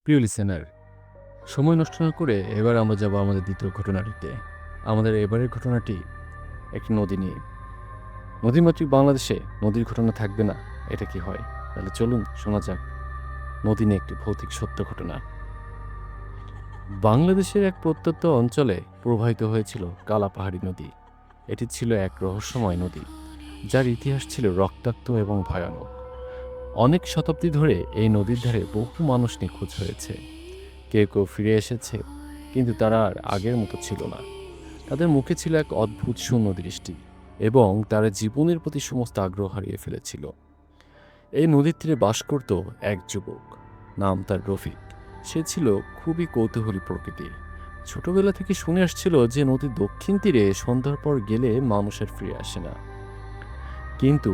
প্রিয় লিসেনার, সময় নষ্ট না করে এবার আমরা যাব আমাদের দ্বিতীয় ঘটনাটিতে। আমাদের এবারের ঘটনাটি একটি নদী নিয়ে। নদীমাতৃক বাংলাদেশে নদীর ঘটনা থাকবে না, এটা কি হয়? তাহলে চলুন শোনা যাক নদী নিয়ে একটি ভৌতিক সত্য ঘটনা। বাংলাদেশের এক প্রত্যন্ত অঞ্চলে প্রবাহিত হয়েছিল কালা পাহাড়ি নদী। এটি ছিল এক রহস্যময় নদী, যার ইতিহাস ছিল রক্তাক্ত এবং ভয়ানক। অনেক শতাব্দী ধরে এই নদীর ধারে বহু মানুষ নিখোঁজ হয়েছে। কেউ কেউ ফিরে এসেছে, কিন্তু তারা আর আগের মতো ছিল না। তাদের মুখে ছিল এক অদ্ভুত শূন্য দৃষ্টি, এবং তারা জীবনের প্রতি সমস্ত আগ্রহ হারিয়ে ফেলেছিল। এই নদীর তীরে বাস করত এক যুবক, নাম তার রফিক। সে ছিল খুবই কৌতূহলী প্রকৃতির। ছোটবেলা থেকে শুনে আসছিল যে নদীর দক্ষিণ তীরে সন্ধ্যার পর গেলে মানুষের ফিরে আসে না। কিন্তু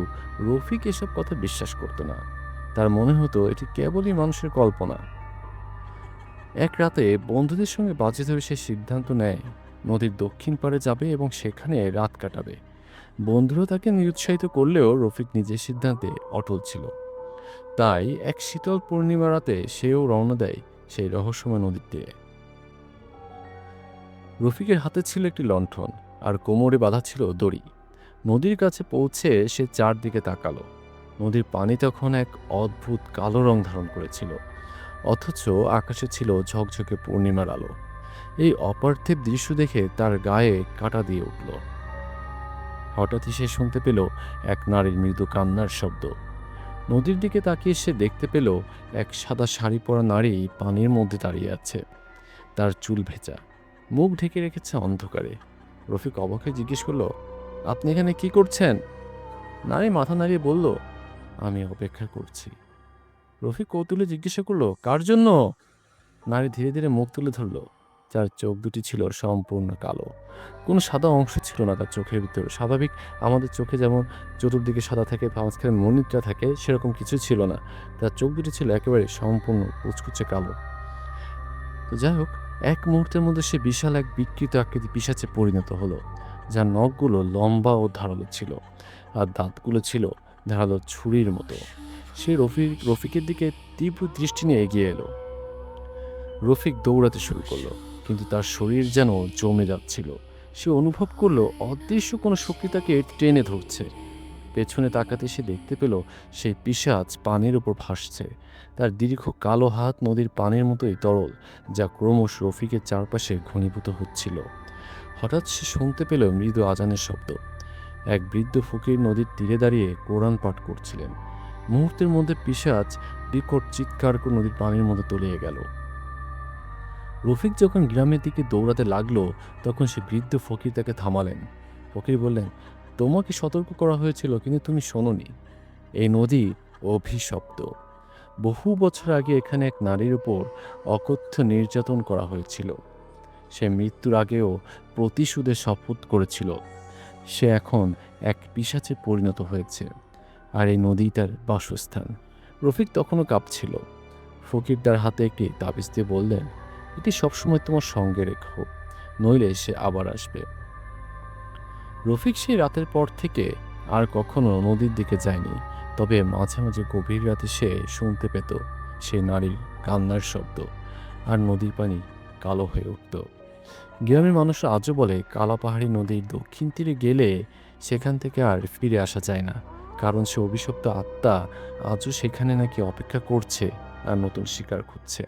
রফিক এসব কথা বিশ্বাস করত না। তার মনে হতো এটি কেবলই মানুষের কল্পনা। এক রাতে বন্ধুদের সঙ্গে বাজি ধরে সে সিদ্ধান্ত নেয় নদীর দক্ষিণ পাড়ে যাবে এবং সেখানে রাত কাটাবে। বন্ধুরা তাকে নিরুৎসাহিত করলেও রফিক নিজের সিদ্ধান্তে অটল ছিল। তাই এক শীতল পূর্ণিমা রাতে সেও রওনা দেয় সেই রহস্যময় নদীর তীরে। রফিকের হাতে ছিল একটি লণ্ঠন, আর কোমরে বাঁধা ছিল দড়ি। নদীর কাছে পৌঁছে সে চারদিকে তাকালো। নদীর পানি তখন এক অদ্ভুত কালো রং ধারণ করেছিল, অথচ আকাশে ছিল ঝকঝকে পূর্ণিমার আলো। এই অপার্থিব দৃশ্য দেখে তার গায়ে কাঁটা দিয়ে উঠল। হঠাৎই সে শুনতে পেল এক নারীর মৃদু কান্নার শব্দ। নদীর দিকে তাকিয়ে সে দেখতে পেল এক সাদা শাড়ি পরা নারী পানির মধ্যে দাঁড়িয়ে আছে। তার চুল ভেজা, মুখ ঢেকে রেখেছে অন্ধকারে। রফিক অবাক হয়ে জিজ্ঞেস করল, আপনি এখানে কি করছেন? নারী মাথা নাড়িয়ে বলল, আমি অপেক্ষা করছি। রফিক কৌতূহলে জিজ্ঞাসা করল, কার জন্য? নারী ধীরে ধীরে মুখ তুলে ধরল। যার চোখ দুটি ছিল সম্পূর্ণ কালো। কোনো সাদা অংশ ছিল না তার চোখের ভিতরে। স্বাভাবিক আমাদের চোখে যেমন চতুর্দিকে সাদা থাকে, মাঝখানে মণিটা থাকে, সেরকম কিছু ছিল না। তার চোখ দুটি ছিল একেবারে সম্পূর্ণ কুচকুচে কালো। তো যাই হোক, এক মুহূর্তের মধ্যে সে বিশাল এক বিকৃত আকৃতি পিশাচে পরিণত হলো, যার নখগুলো লম্বা ও ধারালো ছিল, আর দাঁতগুলো ছিল ধারালো ছুরির মতো। সে রফিকের দিকে তীব্র দৃষ্টি নিয়ে এগিয়ে এলো। রফিক দৌড়াতে শুরু করলো, কিন্তু তার শরীর যেন জমে যাচ্ছিল। সে অনুভব করলো অদৃশ্য কোনো শক্তি তাকে টেনে ধরছে। পেছনে তাকাতে সে দেখতে পেল সেই পিশাচ পানির উপর ভাসছে। তার দীর্ঘ কালো হাত নদীর পানির মতোই তরল, যা ক্রমশ রফিকের চারপাশে ঘনীভূত হচ্ছিল। হঠাৎ সে শুনতে পেল মৃদু আজানের শব্দ। এক বৃদ্ধ ফকির নদীর তীরে দাঁড়িয়ে কোরআন পাঠ করছিলেন। মুহূর্তের মধ্যে পিশাচ বিকট চিৎকার করে নদীর পানির মধ্যে তলিয়ে গেল। রফিক যখন গ্রামের দিকে দৌড়াতে লাগলো, তখন সে বৃদ্ধ ফকির তাকে থামালেন। ফকির বললেন, তোমাকে সতর্ক করা হয়েছিল, কিন্তু তুমি শোনোনি। এই নদী অভিশপ্ত। বহু বছর আগে এখানে এক নারীর উপর অকথ্য নির্যাতন করা হয়েছিল। সে মৃত্যুর আগেও প্রতিশোধের শপথ করেছিল। সে এখন এক পিশাচে পরিণত হয়েছে, আর এই নদী তার বাসস্থান। রফিক তখনও কাঁপছিল। ফকির তার হাতে একটি তাবিজ দিয়ে বললেন, এটি সবসময় তোমার সঙ্গে রেখো, নইলে সে আবার আসবে। রফিক সেই রাতের পর থেকে আর কখনো নদীর দিকে যায়নি। তবে মাঝে মাঝে গভীর রাতে সে শুনতে পেত সেই নারীর কান্নার শব্দ, আর নদীর পানি কালো হয়ে উঠত। গ্রামের মানুষরা আজও বলে কালা পাহাড়ি নদীর দক্ষিণ তীরে গেলে সেখান থেকে আর ফিরে আসা যায় না, কারণ সে অভিশপ্ত আত্মা আজও সেখানে নাকি অপেক্ষা করছে আর নতুন শিকার খুঁজছে।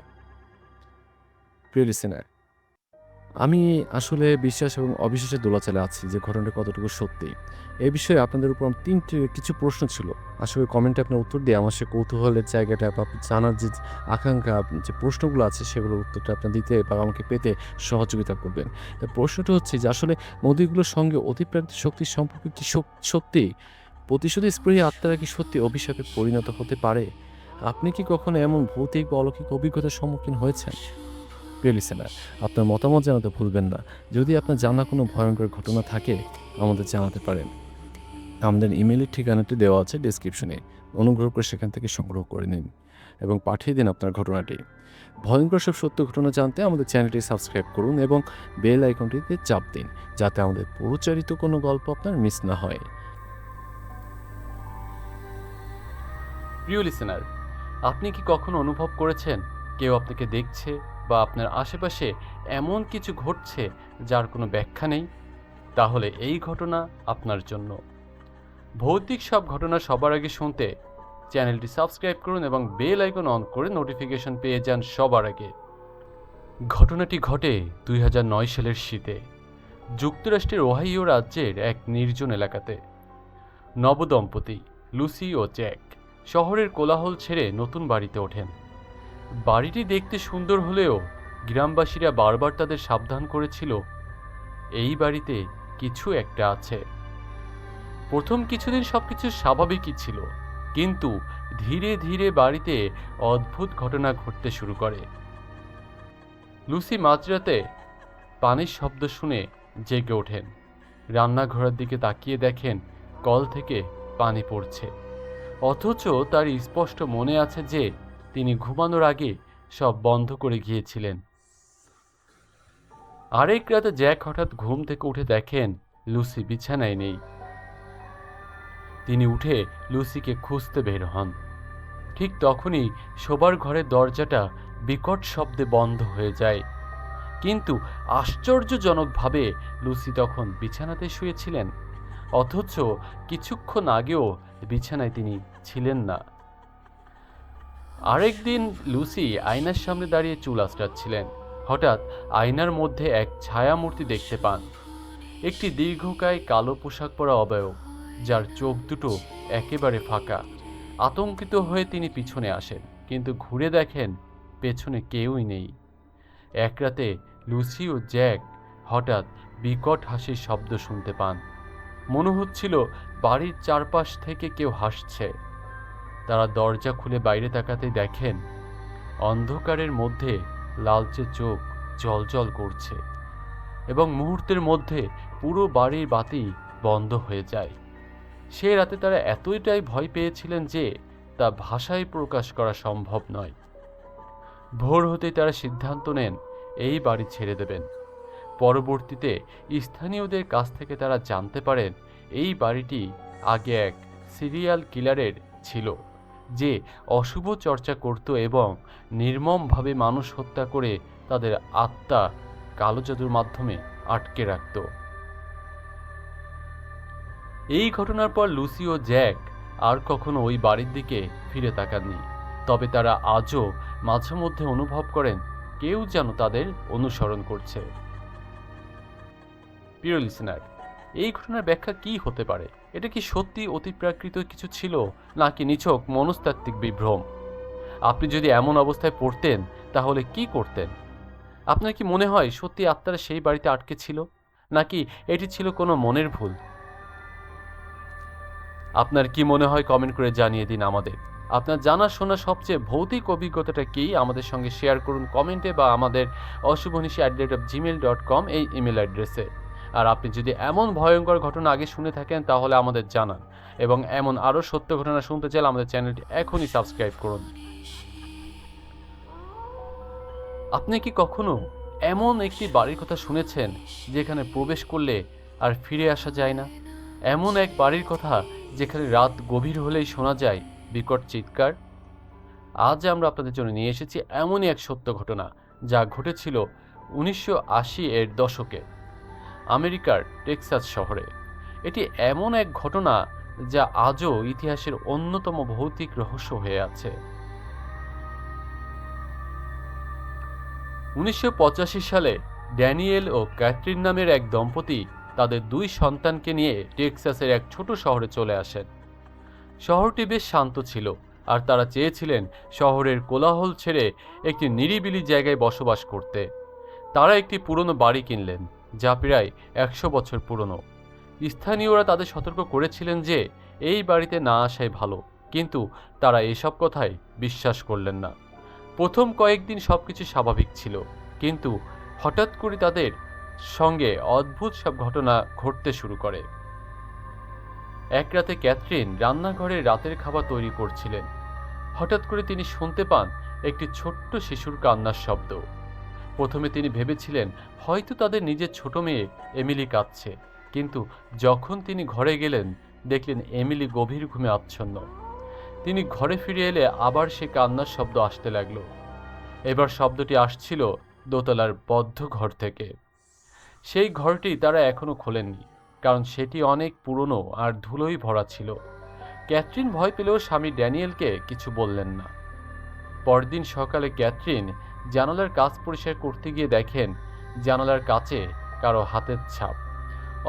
প্রিয় লিসেনার, আমি আসলে বিশ্বাস এবং অবিশ্বাসের দোলাচলে আছি যে ঘটনাটা কতটুকু সত্যি। এই বিষয়ে আপনাদের উপর আমার কিছু প্রশ্ন ছিল। আসলে কমেন্টে আপনার উত্তর দিয়ে আমার সে কৌতূহলের জায়গাটা বা আপনি জানার যে আকাঙ্ক্ষা, যে প্রশ্নগুলো আছে সেগুলোর উত্তরটা আপনার দিতে বা আমাকে পেতে সহযোগিতা করবেন। তো প্রশ্নটা হচ্ছে যে আসলে নদীগুলোর সঙ্গে অতিপ্রাকৃত শক্তির সম্পর্ক কি সত্যি? প্রতিশোধ স্পৃহী আত্মারা কি সত্যি অভিশাপে পরিণত হতে পারে? আপনি কি কখনো এমন ভৌতিক বা অলৌকিক অভিজ্ঞতার সম্মুখীন হয়েছেন? প্রিয় লিসেনার, আপনার মতামত জানাতে ভুলবেন না। যদি আপনার জানা কোনো ভয়ঙ্কর ঘটনা থাকে, আমাদের জানাতে পারেন। আমাদের ইমেইলের ঠিকানাটি দেওয়া আছে ডেসক্রিপশনে। অনুগ্রহ করে সেখান থেকে সংগ্রহ করে নিন এবং পাঠিয়ে দিন আপনার ঘটনাটি। ভয়ঙ্কর সব সত্য ঘটনা জানতে আমাদের চ্যানেলটি সাবস্ক্রাইব করুন এবং বেল আইকনটিতে চাপ দিন, যাতে আমাদের পরিচালিত কোনো গল্প আপনার মিস না হয়। প্রিয় লিসেনার, আপনি কি কখনো অনুভব করেছেন কেউ আপনাকে দেখছে বা আপনার আশেপাশে এমন কিছু ঘটছে যার কোনো ব্যাখ্যা নেই, তাহলে এই ঘটনা আপনার জন্য। ভৌতিক সব ঘটনা সবার আগে শুনতে চ্যানেলটি সাবস্ক্রাইব করুন এবং বেল আইকন অন করে নোটিফিকেশন পেয়ে যান সবার আগে। ঘটনাটি ঘটে 2009 সালের শীতে যুক্তরাষ্ট্রের ওহাইও রাজ্যের এক নির্জন এলাকাতে। নবদম্পতি লুসি ও জ্যাক শহরের কোলাহল ছেড়ে নতুন বাড়িতে ওঠেন। বাড়িটি দেখতে সুন্দর হলেও গ্রামবাসীরা বারবার তাদের সাবধান করেছিল, এই বাড়িতে কিছু একটা আছে। প্রথম কিছুদিন সবকিছু স্বাভাবিকই ছিল, কিন্তু ধীরে ধীরে বাড়িতে অদ্ভুত ঘটনা ঘটতে শুরু করে। লুসি মাঝরাতে পানির শব্দ শুনে জেগে ওঠেন। রান্নাঘরের দিকে তাকিয়ে দেখেন কল থেকে পানি পড়ছে, অথচ তার স্পষ্ট মনে আছে যে তিনি ঘুমানোর আগে সব বন্ধ করে গিয়েছিলেন। আরেক রাতে জ্যাক হঠাৎ ঘুম থেকে উঠে দেখেন লুসি বিছানায় নেই। তিনি উঠে লুসিকে খুঁজতে বের হন। ঠিক তখনই শোবার ঘরের দরজাটা বিকট শব্দে বন্ধ হয়ে যায়, কিন্তু আশ্চর্যজনকভাবে লুসি তখন বিছানাতে শুয়েছিলেন, অথচ কিছুক্ষণ আগেও বিছানায় তিনি ছিলেন না। আরেকদিন লুসি আয়নার সামনে দাঁড়িয়ে চুল আঁচড়াচ্ছিলেন। হঠাৎ আয়নার মধ্যে এক ছায়ামূর্তি দেখতে পান, একটি দীর্ঘকায় কালো পোশাক পরা অবয়ব, যার চোখ দুটো একেবারে ফাঁকা। আতঙ্কিত হয়ে তিনি পিছনে আসেন, কিন্তু ঘুরে দেখেন পেছনে কেউই নেই। এক রাতে লুসি ও জ্যাক হঠাৎ বিকট হাসির শব্দ শুনতে পান। মনে হচ্ছিল বাড়ির চারপাশ থেকে কেউ হাসছে। তারা দরজা খুলে বাইরে তাকাতেই দেখেন অন্ধকারের মধ্যে লালচে চোখ জ্বলজ্বল করছে, এবং মুহূর্তের মধ্যে পুরো বাড়ির বাতি বন্ধ হয়ে যায়। সে রাতে তারা এতটাই ভয় পেয়েছিলেন যে তা ভাষায় প্রকাশ করা সম্ভব নয়। ভোর হতেই তারা সিদ্ধান্ত নেন এই বাড়ি ছেড়ে দেবেন। পরবর্তীতে স্থানীয়দের কাছ থেকে তারা জানতে পারেন এই বাড়িটি আগে এক সিরিয়াল কিলারের ছিল, যে অশুভ চর্চা করত এবং নির্মমভাবে মানুষ হত্যা করে তাদের আত্মা কালো জাদুর মাধ্যমে আটকে রাখত। এই ঘটনার পর লুসি ও জ্যাক আর কখনো ওই বাড়ির দিকে ফিরে তাকাননি, তবে তারা আজও মাঝে মধ্যে অনুভব করেন কেউ যেন তাদের অনুসরণ করছে। প্রিয় লিসেনার, এই ঘটনার ব্যাখ্যা কি হতে পারে? এটা কি সত্যি অতিপ্রাকৃত কিছু ছিল, নাকি নিছক মনস্তাত্ত্বিক বিভ্রম? আপনি যদি এমন অবস্থায় পড়তেন তাহলে কি করতেন? আপনার কি মনে হয় সত্যি আত্মারা সেই বাড়িতে আটকে ছিল, নাকি এটি ছিল কোনো মনের ভুল? আপনার কি মনে হয় কমেন্ট করে জানিয়ে দিন আমাদের। আপনার জানাশোনা সবচেয়ে ভৌতিক অভিজ্ঞতাটা কি আমাদের সঙ্গে শেয়ার করুন কমেন্টে বা আমাদের অশুভনিশি@gmail.com এই ইমেল অ্যাড্রেসে। আর আপনি যদি এমন ভয়ঙ্কর ঘটনা আগে শুনে থাকেন তাহলে আমাদের জানান, এবং এমন আরও সত্য ঘটনা শুনতে চাইলে আমাদের চ্যানেলটি এখনই সাবস্ক্রাইব করুন। আপনি কি কখনো এমন একটি বাড়ির কথা শুনেছেন যেখানে প্রবেশ করলে আর ফিরে আসা যায় না? এমন এক বাড়ির কথা যেখানে রাত গভীর হলেই শোনা যায় বিকট চিৎকার? আজ আমরা আপনাদের জন্য নিয়ে এসেছি এমনই এক সত্য ঘটনা যা ঘটেছিল 1980 এর দশকে আমেরিকার টেক্সাস শহরে। এটি এমন এক ঘটনা যা আজও ইতিহাসের অন্যতম ভৌতিক রহস্য হয়ে আছে। 1985 সালে ড্যানিয়েল ও ক্যাথরিন নামের এক দম্পতি তাদের 2 সন্তানকে নিয়ে টেক্সাসের এক ছোট শহরে চলে আসেন। শহরটি বেশ শান্ত ছিল, আর তারা চেয়েছিলেন শহরের কোলাহল ছেড়ে একটি নিরিবিলি জায়গায় বসবাস করতে। তারা একটি পুরনো বাড়ি কিনলেন যা প্রায় 100 বছর পুরনো। স্থানীয়রা তাদের সতর্ক করেছিলেন যে এই বাড়িতে না আসাই ভালো, কিন্তু তারা এসব কথায় বিশ্বাস করলেন না। প্রথম কয়েকদিন সবকিছু স্বাভাবিক ছিল, কিন্তু হঠাৎ করে তাদের সঙ্গে অদ্ভুত সব ঘটনা ঘটতে শুরু করে। এক রাতে ক্যাথরিন রান্নাঘরে রাতের খাবার তৈরি করছিলেন। হঠাৎ করে তিনি শুনতে পান একটি ছোট্ট শিশুর কান্নার শব্দ। প্রথমে তিনি ভেবেছিলেন হয়তো তাদের নিজের ছোট মেয়ে এমিলি কাঁদছে, কিন্তু যখন তিনি ঘরে গেলেন দেখলেন এমিলি গভীর ঘুমে আচ্ছন্ন। তিনি ঘরে ফিরে এলে আবার সে কান্নার শব্দ আসতে লাগলো। এবার শব্দটি আসছিল দোতলার বদ্ধ ঘর থেকে। সেই ঘরটি তারা এখনো খোলেননি, কারণ সেটি অনেক পুরনো আর ধুলোয় ভরা ছিল। ক্যাথরিন ভয় পেলেও স্বামী ড্যানিয়েলকে কিছু বললেন না। পরদিন সকালে ক্যাথরিন জানালার কাচ পরিষ্কার করতে গিয়ে দেখেন জানালার কাছে কারো হাতের ছাপ।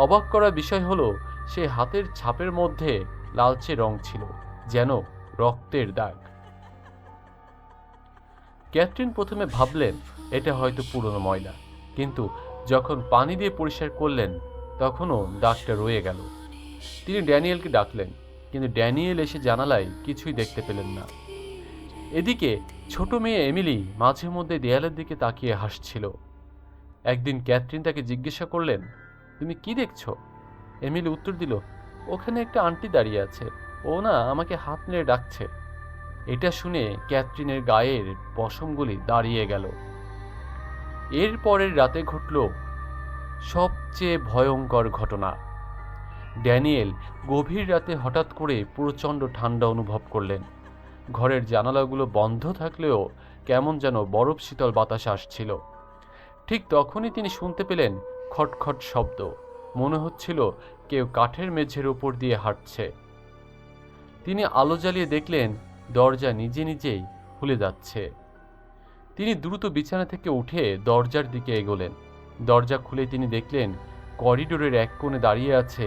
অবাক করার বিষয় হলো, সেই হাতের ছাপের মধ্যে লালচে রং ছিল, যেন রক্তের দাগ। ক্যাথরিন প্রথমে ভাবলেন এটা হয়তো পুরনো ময়লা, কিন্তু যখন পানি দিয়ে পরিষ্কার করলেন তখনও দাগটা রয়ে গেল। তিনি ড্যানিয়েলকে ডাকলেন, কিন্তু ড্যানিয়েল এসে জানালায় কিছুই দেখতে পেলেন না। এদিকে ছোট মেয়ে এমিলি মাঝে মধ্যে দেয়ালের দিকে তাকিয়ে হাসছিল। একদিন ক্যাথরিন তাকে জিজ্ঞাসা করলেন, তুমি কি দেখছো? এমিলি উত্তর দিল, ওখানে একটা আন্টি দাঁড়িয়ে আছে, ও না আমাকে হাত নেড়ে ডাকছে। এটা শুনে ক্যাথরিনের গায়ের পশমগুলি দাঁড়িয়ে গেল। এর পরের রাতে ঘটল সবচেয়ে ভয়ঙ্কর ঘটনা। ড্যানিয়েল গভীর রাতে হঠাৎ করে প্রচণ্ড ঠান্ডা অনুভব করলেন। ঘরের জানালাগুলো বন্ধ থাকলেও কেমন যেন বরফ শীতল বাতাস আসছিল। ঠিক তখনই তিনি শুনতে পেলেন খটখট শব্দ। মনে হচ্ছিল কেউ কাঠের মেঝের উপর দিয়ে হাঁটছে। তিনি আলো জ্বালিয়ে দেখলেন দরজা নিজে নিজেই খুলে যাচ্ছে। তিনি দ্রুত বিছানা থেকে উঠে দরজার দিকে এগোলেন। দরজা খুলে তিনি দেখলেন করিডোরের এক কোণে দাঁড়িয়ে আছে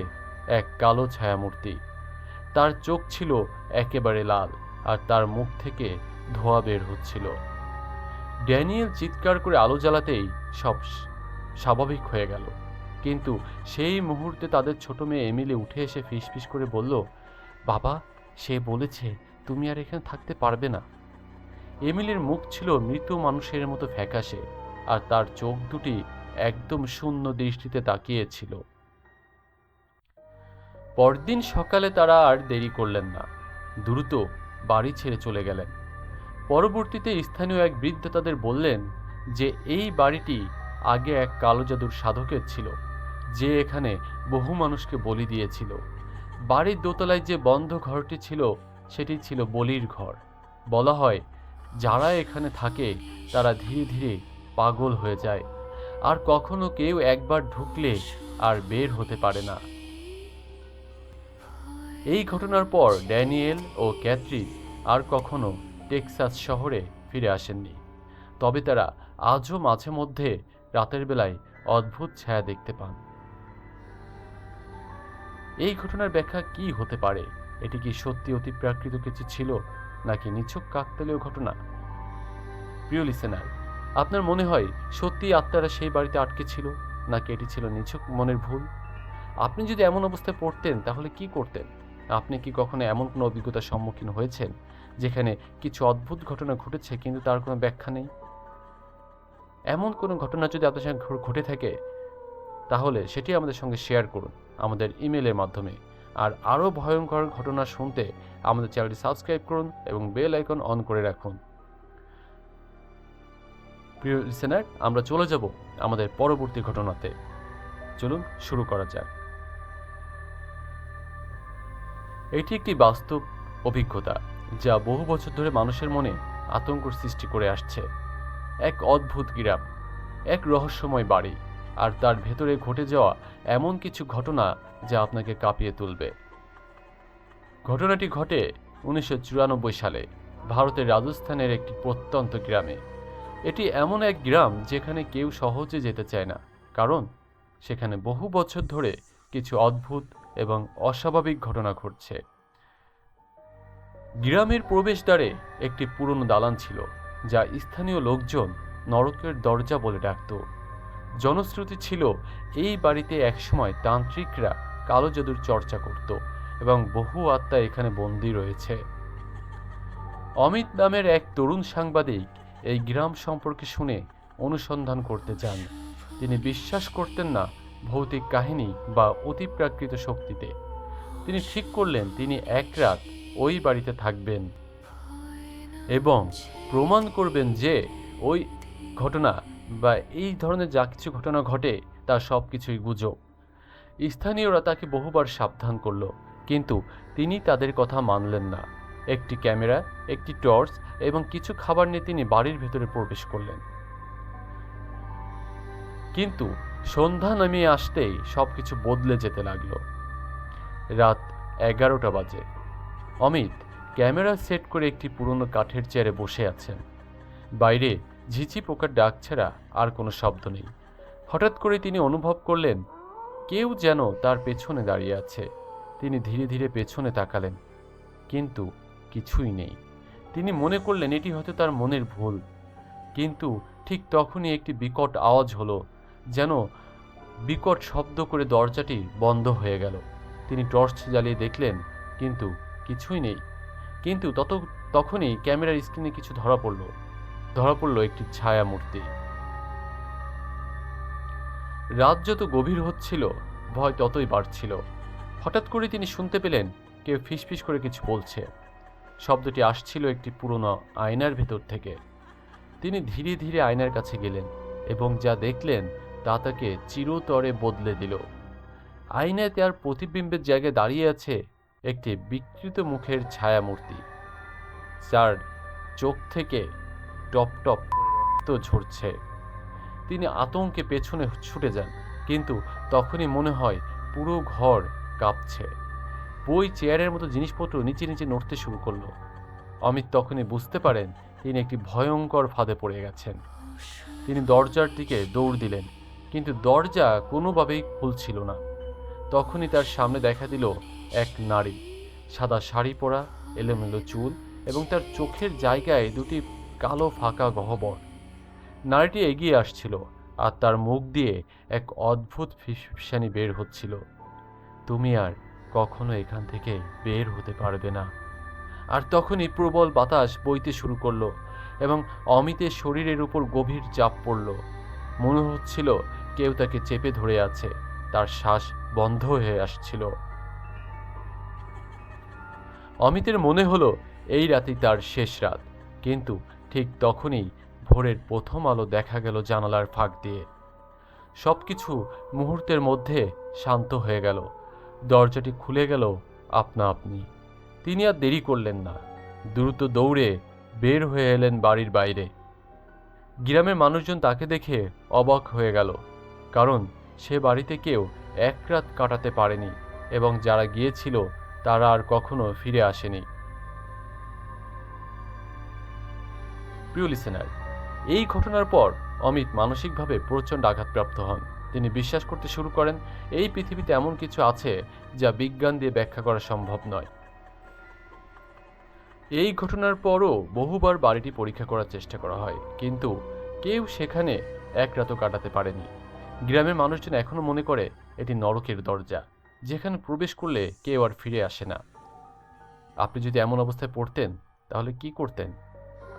এক কালো ছায়ামূর্তি। তার চোখ ছিল একেবারে লাল, আর তার মুখ থেকে ধোঁয়া বের হচ্ছিল। ড্যানিয়েল চিৎকার করে আলো জ্বালাতেই সব স্বাভাবিক হয়ে গেল, কিন্তু সেই মুহূর্তে তাদের ছোট মেয়ে এমিলি উঠে এসে ফিসফিস করে বলল, বাবা, সে বলেছে তুমি আর এখানে থাকতে পারবে না। এমিলির মুখ ছিল মৃত মানুষের মতো ফ্যাকাশে, আর তার চোখ দুটি একদম শূন্য দৃষ্টিতে তাকিয়েছিল। পরদিন সকালে তারা আর দেরি করলেন না, দ্রুত বাড়ি ছেড়ে চলে গেলেন। পরবর্তীতে স্থানীয় এক বৃদ্ধ তাদের বললেন যে এই বাড়িটি আগে এক কালো জাদুর সাধকের ছিল, যে এখানে বহু মানুষকে বলি দিয়েছিল। বাড়ির দোতলায় যে বন্ধ ঘরটি ছিল সেটি ছিল বলির ঘর। বলা হয় যারা এখানে থাকে তারা ধীরে ধীরে পাগল হয়ে যায়, আর কখনো কেউ একবার ঢুকলে আর বের হতে পারে না। এই ঘটনার পর ড্যানিয়েল ও ক্যাথরিন আর কখনো টেক্সাস শহরে ফিরে আসেননি। তবে তারা আজও মাঝে মধ্যে রাতের বেলায় অদ্ভুত ছায়া দেখতে পান। এই ঘটনার ব্যাখ্যা কি হতে পারে? এটি কি সত্যি অতিপ্রাকৃত কিছু ছিল, নাকি নিছক কাকতালীয় ঘটনা? প্রিয় লিসেনার, আপনার মনে হয় সত্যি আত্মারা সেই বাড়িতে আটকে ছিল, নাকি এটি ছিল নিছক মনের ভুল? আপনি যদি এমন অবস্থায় পড়তেন তাহলে কি করতেন? আপনি কি কখনো এমন কোনো অভিজ্ঞতার সম্মুখীন হয়েছেন যেখানে কিছু অদ্ভুত ঘটনা ঘটেছে কিন্তু তার কোনো ব্যাখ্যা নেই? এমন কোনো ঘটনা যদি আপনার সঙ্গে ঘটে থাকে তাহলে সেটি আমাদের সঙ্গে শেয়ার করুন আমাদের ইমেলের মাধ্যমে। আর আরও ভয়ঙ্কর ঘটনা শুনতে আমাদের চ্যানেলটি সাবস্ক্রাইব করুন এবং বেল আইকন অন করে রাখুন। প্রিয় লিসেনার, আমরা চলে যাব আমাদের পরবর্তী ঘটনাতে। চলুন শুরু করা যাক। এটি একটি বাস্তব অভিজ্ঞতা যা বহু বছর ধরে মানুষের মনে আতঙ্ক সৃষ্টি করে আসছে। এক অদ্ভুত গ্রাম, এক রহস্যময় বাড়ি, আর তার ভেতরে ঘটে যাওয়া এমন কিছু ঘটনা যা আপনাকে কাঁপিয়ে তুলবে। ঘটনাটি ঘটে 1994 সালে ভারতের রাজস্থানের একটি প্রত্যন্ত গ্রামে। এটি এমন এক গ্রাম যেখানে কেউ সহজে যেতে চায় না, কারণ সেখানে বহু বছর ধরে কিছু অদ্ভুত এবং অস্বাভাবিক ঘটনা ঘটছে। গ্রামের প্রবেশদ্বারে একটি পুরনো দালান ছিল, যা স্থানীয় লোকজন নরকের দরজা বলে ডাকত। জনশ্রুতি ছিল এই বাড়িতে একসময় তান্ত্রিকরা কালো জাদুর চর্চা করত এবং বহু আত্মা এখানে বন্দী রয়েছে। অমিত নামের এক তরুণ সাংবাদিক এই গ্রাম সম্পর্কে শুনে অনুসন্ধান করতে যান। তিনি বিশ্বাস করতেন না ভৌতিক কাহিনী বা অতিপ্রাকৃত শক্তিতে। তিনি ঠিক করলেন তিনি এক রাত ওই বাড়িতে থাকবেন এবং প্রমাণ করবেন যে ওই ঘটনা বা এই ধরনের যা কিছু ঘটনা ঘটে তা সব কিছুই গুজব। স্থানীয়রা তাকে বহুবার সাবধান করল, কিন্তু তিনি তাদের কথা মানলেন না। একটি ক্যামেরা, একটি টর্চ এবং কিছু খাবার নিয়ে তিনি বাড়ির ভেতরে প্রবেশ করলেন। কিন্তু সন্ধ্যা নামিয়ে আসতেই সবকিছু বদলে যেতে লাগলো। রাত 11টা বাজে। অমিত ক্যামেরা সেট করে একটি পুরনো কাঠের চেয়ারে বসে আছেন। বাইরে ঝিঝি পোকার ডাক ছাড়া আর কোনো শব্দ নেই। হঠাৎ করে তিনি অনুভব করলেন কেউ যেন তার পেছনে দাঁড়িয়ে আছে। তিনি ধীরে ধীরে পেছনে তাকালেন, কিন্তু কিছুই নেই। তিনি মনে করলেন এটি হয়তো তার মনের ভুল। কিন্তু ঠিক তখনই একটি বিকট আওয়াজ হলো, যেন বিকট শব্দ করে দরজাটি বন্ধ হয়ে গেল। তিনি টর্চ জ্বালিয়ে দেখলেন, কিন্তু কিছুই নেই। কিন্তু তখনই ক্যামেরার স্ক্রিনে কিছু ধরা পড়ল একটি ছায়া মূর্তি। রাত যত গভীর হচ্ছিল, ভয় ততই বাড়ছিল। হঠাৎ করে তিনি শুনতে পেলেন কেউ ফিসফিস করে কিছু বলছে। শব্দটি আসছিল একটি পুরনো আয়নার ভেতর থেকে। তিনি ধীরে ধীরে আয়নার কাছে গেলেন এবং যা দেখলেন তা তাকে চিরতরে বদলে দিল। আয়নায় তার প্রতিবিম্বের জায়গায় দাঁড়িয়ে আছে একটি বিকৃত মুখের ছায়া মূর্তি, যার চোখ থেকে টপ টপ করে রক্ত ঝরছে। তিনি আতঙ্কে পেছনে ছুটে যান, কিন্তু তখনই মনে হয় পুরো ঘর কাঁপছে। বই, চেয়ারের মতো জিনিসপত্র নিচে নিচে নড়তে শুরু করলো। অমিত তখনই বুঝতে পারেন তিনি একটি ভয়ঙ্কর ফাঁদে পড়ে গেছেন। তিনি দরজার দিকে দৌড় দিলেন, কিন্তু দরজা কোনোভাবেই খুলছিল না। তখনই তার সামনে দেখা দিল এক নারী, সাদা শাড়ি পরা, এলোমেলো চুল এবং তার চোখের জায়গায় দুটি কালো ফাঁকা গহ্বর। নারীটি এগিয়ে আসছিল আর তার মুখ দিয়ে এক অদ্ভুত ফিসফিসানি বের হচ্ছিল। তুমি আর কখনো এখান থেকে বের হতে পারবে না। আর তখনই প্রবল বাতাস বইতে শুরু করলো এবং অমিতের শরীরের উপর গভীর চাপ পড়ল। মনে হচ্ছিল কেউ তাকে চেপে ধরে আছে। তার শ্বাস বন্ধ হয়ে আসছিল। অমিতের মনে হলো এই রাতই তার শেষ রাত। কিন্তু ঠিক তখনই ভোরের প্রথম আলো দেখা গেল জানালার ফাঁক দিয়ে। সবকিছু মুহূর্তের মধ্যে শান্ত হয়ে গেল। দরজাটি খুলে গেল আপনা আপনি। তিনি আর দেরি করলেন না, দ্রুত দৌড়ে বের হয়ে এলেন বাড়ির বাইরে। গ্রামের মানুষজন তাকে দেখে অবাক হয়ে গেল, কারণ সে বাড়িতে কেউ এক রাত কাটাতে পারেনি এবং যারা গিয়েছিল তারা আর কখনো ফিরে আসেনি। প্রিয় লিসেনার, এই ঘটনার পর অমিত মানসিকভাবে প্রচণ্ড আঘাতপ্রাপ্ত হন। তিনি বিশ্বাস করতে শুরু করেন এই পৃথিবীতে এমন কিছু আছে যা বিজ্ঞান দিয়ে ব্যাখ্যা করা সম্ভব নয়। এই ঘটনার পরও বহুবার বাড়িটি পরীক্ষা করার চেষ্টা করা হয়, কিন্তু কেউ সেখানে এক রাতও কাটাতে পারেনি। গ্রামের মানুষজন এখনো মনে করে এটি নরকের দরজা, যেখানে প্রবেশ করলে কেউ আর ফিরে আসে না। আপনি যদি এমন অবস্থায় পড়তেন তাহলে কি করতেন?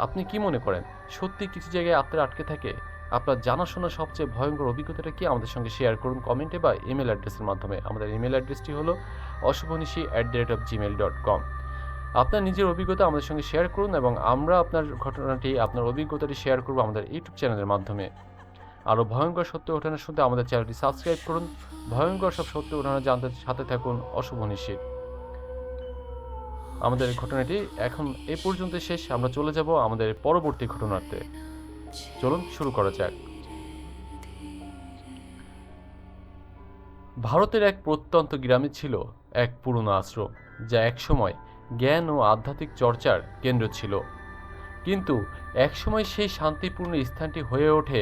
আপনি কি মনে করেন সত্যি কিছু জায়গায় আত্মা আটকে থাকে? আপনার জানাশোনা সবচেয়ে ভয়ঙ্কর অভিজ্ঞতাটা কি আমাদের সঙ্গে শেয়ার করুন কমেন্টে বা ইমেল অ্যাড্রেসের মাধ্যমে। আমাদের ইমেল অ্যাড্রেসটি হলো ashubhanishi@gmail.com। আপনার নিজের অভিজ্ঞতা আমাদের সঙ্গে শেয়ার করুন এবং আমরা আপনার অভিজ্ঞতাটি শেয়ার করব আমাদের ইউটিউব চ্যানেলের মাধ্যমে। আরও ভয়ঙ্কর সত্য ঘটনা শুনতে আমাদের চ্যানেলটি সাবস্ক্রাইব করুন। ভয়ঙ্কর সব সত্য ঘটনা জানতে সাথে থাকুন অশুভনিশীর। আমাদের ঘটনাটি এখন এ পর্যন্ত শেষ। আমরা চলে যাব আমাদের পরবর্তী ঘটনাতে। চলুন শুরু করা যাক। ভারতের এক প্রত্যন্ত গ্রামে ছিল এক পুরনো আশ্রম, যা একসময় জ্ঞান ও আধ্যাত্মিক চর্চার কেন্দ্র ছিল। কিন্তু একসময় সেই শান্তিপূর্ণ স্থানটি হয়ে ওঠে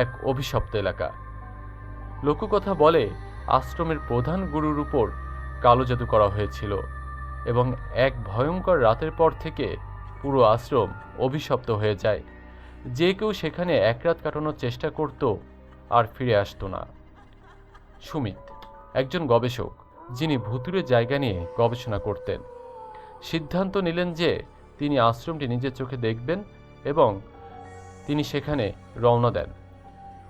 এক অভিশপ্ত এলাকা। লোককথা বলে আশ্রমের প্রধান গুরুর উপর কালো জাদু করা হয়েছিল এবং এক ভয়ঙ্কর রাতের পর থেকে পুরো আশ্রম অভিশপ্ত হয়ে যায়। যে কেউ সেখানে এক রাত কাটানোর চেষ্টা করত আর ফিরে আসতো না। সুমিত একজন গবেষক, যিনি ভুতুড়ে জায়গা নিয়ে গবেষণা করতেন, সিদ্ধান্ত নিলেন যে তিনি আশ্রমটি নিজের চোখে দেখবেন এবং তিনি সেখানে রওনা দেন।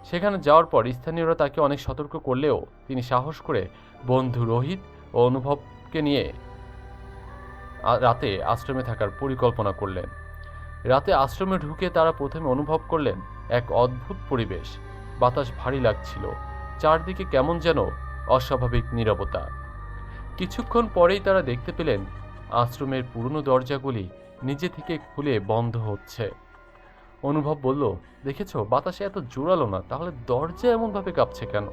সেখানে যাওয়ার পর স্থানীয়রা তাকে অনেক সতর্ক করলেও তিনি সাহস করে বন্ধু রোহিত ও অনুভবকে নিয়ে রাতে আশ্রমে থাকার পরিকল্পনা করলেন। রাতে আশ্রমে ঢুকে তারা প্রথমে অনুভব করলেন এক অদ্ভুত পরিবেশ। বাতাস ভারী লাগছিল, চারদিকে কেমন যেন অস্বাভাবিক নীরবতা। কিছুক্ষণ পরেই তারা দেখতে পেলেন আশ্রমের পুরনো দরজাগুলি নিজে থেকে খুলে বন্ধ হচ্ছে। অনুভব বলল, দেখেছো, বাতাসে এত জোরালো না, তাহলে দরজা এমনভাবে কাঁপছে কেন?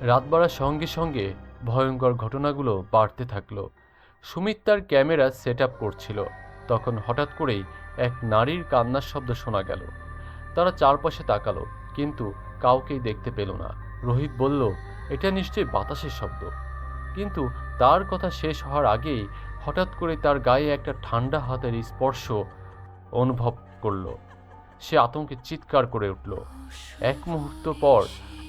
রাত বাড়ার সঙ্গে সঙ্গে ভয়ঙ্কর ঘটনাগুলো বাড়তে থাকলো। সুমিত তার ক্যামেরা সেট আপ করছিল, তখন হঠাৎ করেই এক নারীর কান্নার শব্দ শোনা গেল। তারা চারপাশে তাকালো, কিন্তু কাউকেই দেখতে পেল না। রোহিত বলল, এটা নিশ্চয়ই বাতাসের শব্দ। কিন্তু তার কথা শেষ হওয়ার আগেই হঠাৎ করে তার গায়ে একটা ঠান্ডা হাতের স্পর্শ অনুভব করল। সে আতঙ্কে চিৎকার করে উঠল। এক মুহূর্ত পর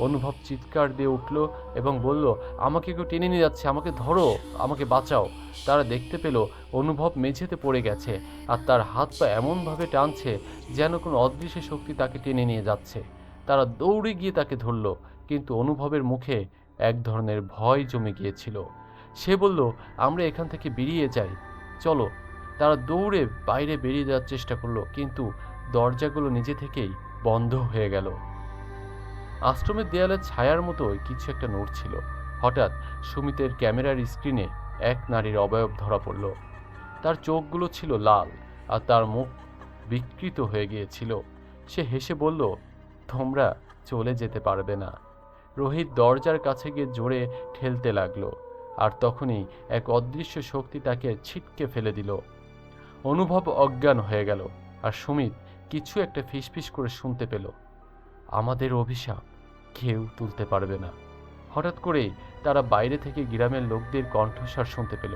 অনুভব চিৎকার দিয়ে উঠল এবং বলল, আমাকে কেউ টেনে নিয়ে যাচ্ছে, আমাকে ধরো, আমাকে বাঁচাও। তারা দেখতে পেল অনুভব মেঝেতে পড়ে গেছে, আর তার হাত পা এমনভাবে টানছে যেন কোনো অদৃশ্য শক্তি তাকে টেনে নিয়ে যাচ্ছে। তারা দৌড়ে গিয়ে তাকে ধরল, কিন্তু অনুভবের মুখে এক ধরনের ভয় জমে গিয়েছিল। সে বলল, আমরা এখান থেকে বেরিয়ে যাই, চলো। তারা দৌড়ে বাইরে বেরিয়ে যাওয়ার চেষ্টা করলো, কিন্তু দরজাগুলো নিজে থেকেই বন্ধ হয়ে গেল। আশ্রমের দেয়ালের ছায়ার মতো কিছু একটা নড়ছিল। হঠাৎ সুমিতের ক্যামেরার স্ক্রিনে এক নারীর অবয়ব ধরা পড়ল। তার চোখগুলো ছিল লাল, আর তার মুখ বিকৃত হয়ে গিয়েছিল। সে হেসে বলল, তোমরা চলে যেতে পারবে না। রোহিত দরজার কাছে গিয়ে জোরে ঠেলতে লাগলো, আর তখনই এক অদৃশ্য শক্তি তাকে ছিটকে ফেলে দিল। অনুভব অজ্ঞান হয়ে গেল, আর সুমিত কিছু একটা ফিসফিস করে শুনতে পেল, আমাদের অভিশাপ কেউ তুলতে পারবে না। হঠাৎ করেই তারা বাইরে থেকে গ্রামের লোকদের কণ্ঠস্বর শুনতে পেল।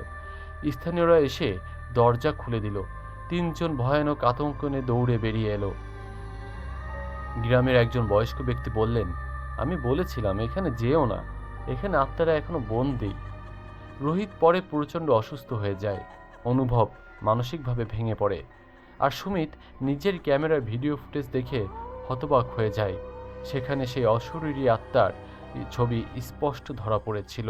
স্থানীয়রা এসে দরজা খুলে দিল। তিনজন ভয়ানক আতঙ্ক নিয়ে দৌড়ে বেরিয়ে এলো। গ্রামের একজন বয়স্ক ব্যক্তি বললেন, আমি বলেছিলাম এখানে যেও না, এখানে আত্মারা এখনো বন্দী। রোহিত পরে প্রচণ্ড অসুস্থ হয়ে যায়। অনুভব মানসিকভাবে ভেঙে পড়ে, আর সুমিত নিজের ক্যামেরার ভিডিও ফুটেজ দেখে হতবাক হয়ে যায়। সেখানে সেই অশরীরী আত্মার ছবি স্পষ্ট ধরা পড়েছিল।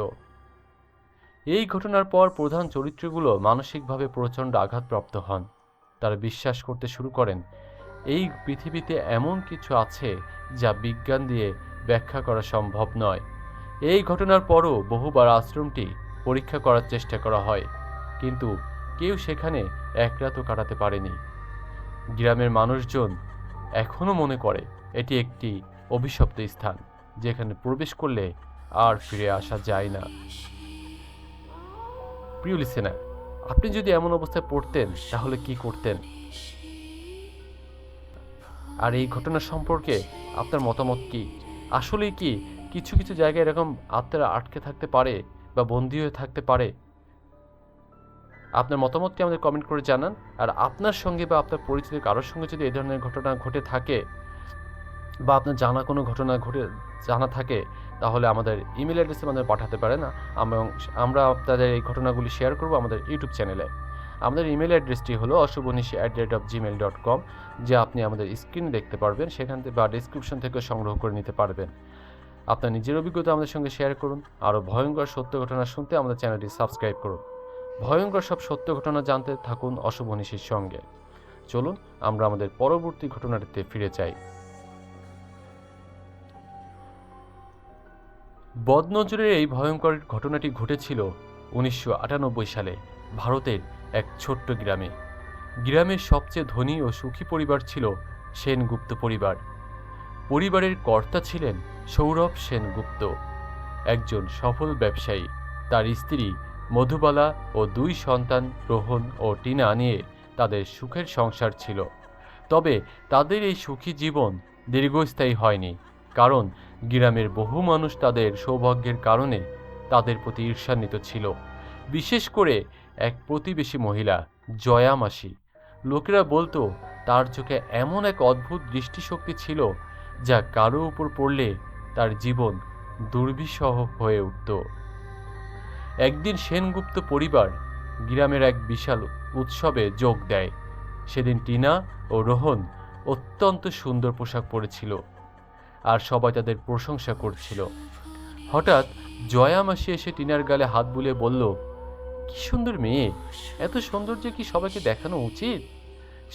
এই ঘটনার পর প্রধান চরিত্রগুলো মানসিকভাবে প্রচণ্ড আঘাতপ্রাপ্ত হন। তারা বিশ্বাস করতে শুরু করেন এই পৃথিবীতে এমন কিছু আছে যা বিজ্ঞান দিয়ে ব্যাখ্যা করা সম্ভব নয়। এই ঘটনার পরও বহুবার আশ্রমটি পরীক্ষা করার চেষ্টা করা হয়, কিন্তু কেউ সেখানে এক রাতও কাটাতে পারেনি। গ্রামের মানুষজন এখনও মনে করে এটি একটি অভিশপ্ত স্থান, যেখানে প্রবেশ করলে আর ফিরে আসা যায় না। প্রিয় লিসেনার, আপনি যদি এমন অবস্থায় পড়তেন তাহলে কি করতেন? আর এই ঘটনা সম্পর্কে আপনার মতামত কি? আসলেই কি কিছু কিছু জায়গায় এরকম আত্মারা আটকে থাকতে পারে বা বন্দী হয়ে থাকতে পারে? আপনার মতামতটি আমাদের কমেন্ট করে জানান। আর আপনার সঙ্গে বা আপনার পরিচিত কারোর সঙ্গে যদি এই ধরনের ঘটনা ঘটে থাকে, বা আপনার জানা কোনো ঘটনা জানা থাকে, তাহলে আমাদের ইমেল অ্যাড্রেসে আমাদের পাঠাতে পারেন। এবং আমরা আপনাদের এই ঘটনাগুলি শেয়ার করব আমাদের ইউটিউব চ্যানেলে। আমাদের ইমেল অ্যাড্রেসটি হলো ashubonishi@gmail.com, যা আপনি আমাদের স্ক্রিনে দেখতে পারবেন, সেখান থেকে বা ডিসক্রিপশন থেকে সংগ্রহ করে নিতে পারবেন। আপনার নিজের অভিজ্ঞতা আমাদের সঙ্গে শেয়ার করুন। আরও ভয়ঙ্কর সত্য ঘটনা শুনতে আমাদের চ্যানেলটি সাবস্ক্রাইব করুন। ভয়ঙ্কর সব সত্য ঘটনা জানতে থাকুন অশুভনিশির সঙ্গে। চলুন আমরা আমাদের পরবর্তী ঘটনাটিতে ফিরে যাই। বদনজরের এই ভয়ঙ্কর ঘটনাটি ঘটেছিল 1998 সালে ভারতের এক ছোট্ট গ্রামে। গ্রামের সবচেয়ে ধনী ও সুখী পরিবার ছিল সেনগুপ্ত পরিবার। পরিবারের কর্তা ছিলেন সৌরভ সেনগুপ্ত, একজন সফল ব্যবসায়ী। তার স্ত্রী মধুবালা ও দুই সন্তান রোহন ও টিনা নিয়ে তাদের সুখের সংসার ছিল। তবে তাদের এই সুখী জীবন দীর্ঘস্থায়ী হয়নি, কারণ গ্রামের বহু মানুষ তাদের সৌভাগ্যের কারণে তাদের প্রতি ঈর্ষান্বিত ছিল। বিশেষ করে এক প্রতিবেশী মহিলা, জয়া মাসি। লোকেরা বলতো তার চোখে এমন এক অদ্ভুত দৃষ্টিশক্তি ছিল যা কারো উপর পড়লে তার জীবন দুর্বিষহ হয়ে উঠত। একদিন সেনগুপ্ত পরিবার গ্রামের এক বিশাল উৎসবে যোগ দেয়। সেদিন টিনা ও রোহন অত্যন্ত সুন্দর পোশাক পরেছিল, আর সবাই তাদের প্রশংসা করছিল। হঠাৎ জয়া মাসি এসে টিনার গালে হাত বুলিয়ে বলল, কি সুন্দর মেয়ে, এত সৌন্দর্য কি সবাইকে দেখানো উচিত?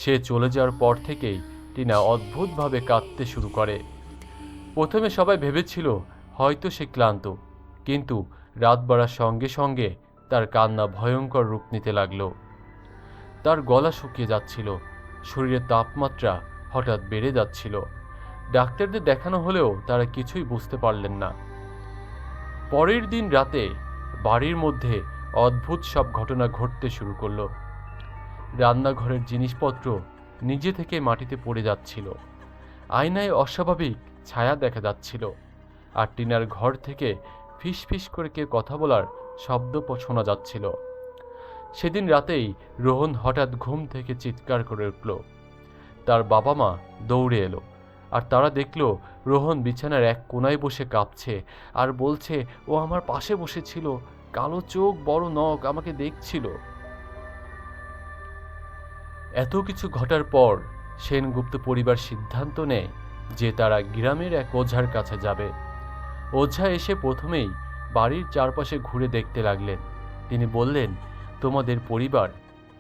সে চলে যাওয়ার পর থেকেই টিনা অদ্ভুতভাবে কাঁদতে শুরু করে। প্রথমে সবাই ভেবেছিল হয়তো সে ক্লান্ত, কিন্তু রাত বাড়ার সঙ্গে সঙ্গে তার কান্না ভয়ঙ্কর রূপ নিতে লাগলো। তার গলা শুকিয়ে যাচ্ছিল, শরীরের তাপমাত্রা হঠাৎ বেড়ে যাচ্ছিল। ডাক্তারদের দেখানো হলেও তারা কিছুই বুঝতে পারলেন না। পরের দিন রাতে বাড়ির মধ্যে অদ্ভুত সব ঘটনা ঘটতে শুরু করলো। রান্নাঘরের জিনিসপত্র নিজে থেকে মাটিতে পড়ে যাচ্ছিল, আয়নায় অস্বাভাবিক ছায়া দেখা যাচ্ছিল, আর টিনার ঘর থেকে ফিস ফিস করে কেউ কথা বলার শব্দ শোনা যাচ্ছিল। সেদিন রাতেই রোহন হঠাৎ ঘুম থেকে চিৎকার করে উঠল। তার বাবা মা দৌড়ে এলো, আর তারা দেখল রোহন বিছানার এক কোনায় বসে কাঁপছে আর বলছে, ও আমার পাশে বসেছিল, কালো চোখ, বড় নখ, আমাকে দেখছিল। এত কিছু ঘটার পর সেনগুপ্ত পরিবার সিদ্ধান্ত নেয় যে তারা গ্রামের এক ওঝার কাছে যাবে। ওঝা এসে প্রথমেই বাড়ির চারপাশে ঘুরে দেখতে লাগলেন। তিনি বললেন, তোমাদের পরিবার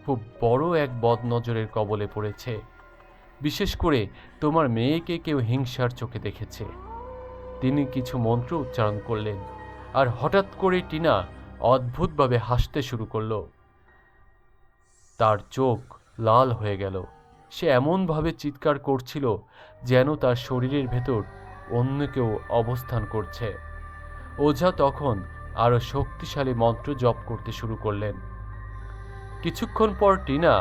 খুব বড় এক বদনজরের কবলে পড়েছে। বিশেষ করে তোমার মেয়েকে কেউ হিংসার চোখে দেখেছে। তিনি কিছু মন্ত্র উচ্চারণ করলেন, আর হঠাৎ করে টিনা অদ্ভুতভাবে হাসতে শুরু করল। তার চোখ লাল হয়ে গেল। সে এমনভাবে চিৎকার করছিল যেন তার শরীরের ভেতর অন্য কেউ অবস্থান করছে। ওঝা তখন আরো শক্তিশালী মন্ত্র জপ করতে শুরু করলেন। কিছুক্ষণ পর টিনা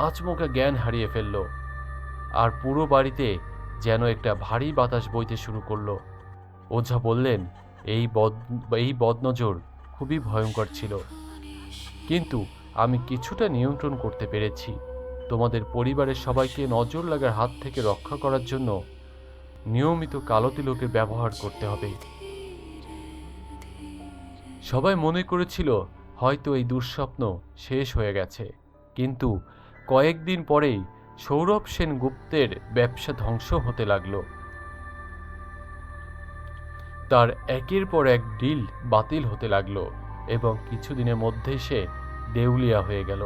আচমকা জ্ঞান হারিয়ে ফেলল, আর পুরো বাড়িতে যেন একটা ভারী বাতাস বইতে শুরু করলো। ওঝা বললেন, এই বদনজর খুবই ভয়ঙ্কর ছিল, কিন্তু আমি কিছুটা নিয়ন্ত্রণ করতে পেরেছি। তোমাদের পরিবারের সবাইকে নজর লাগার হাত থেকে রক্ষা করার জন্য নিয়মিত কালো তিলকের ব্যবহার করতে হবে। সবাই মনে করেছিল হয়তো এই দুঃস্বপ্ন শেষ হয়ে গেছে, কিন্তু কয়েকদিন পরেই সৌরভ সেনগুপ্তের ব্যবসা ধ্বংস হতে লাগলো। তার একের পর এক ডিল বাতিল হতে লাগলো এবং কিছুদিনের মধ্যেই সে দেউলিয়া হয়ে গেল।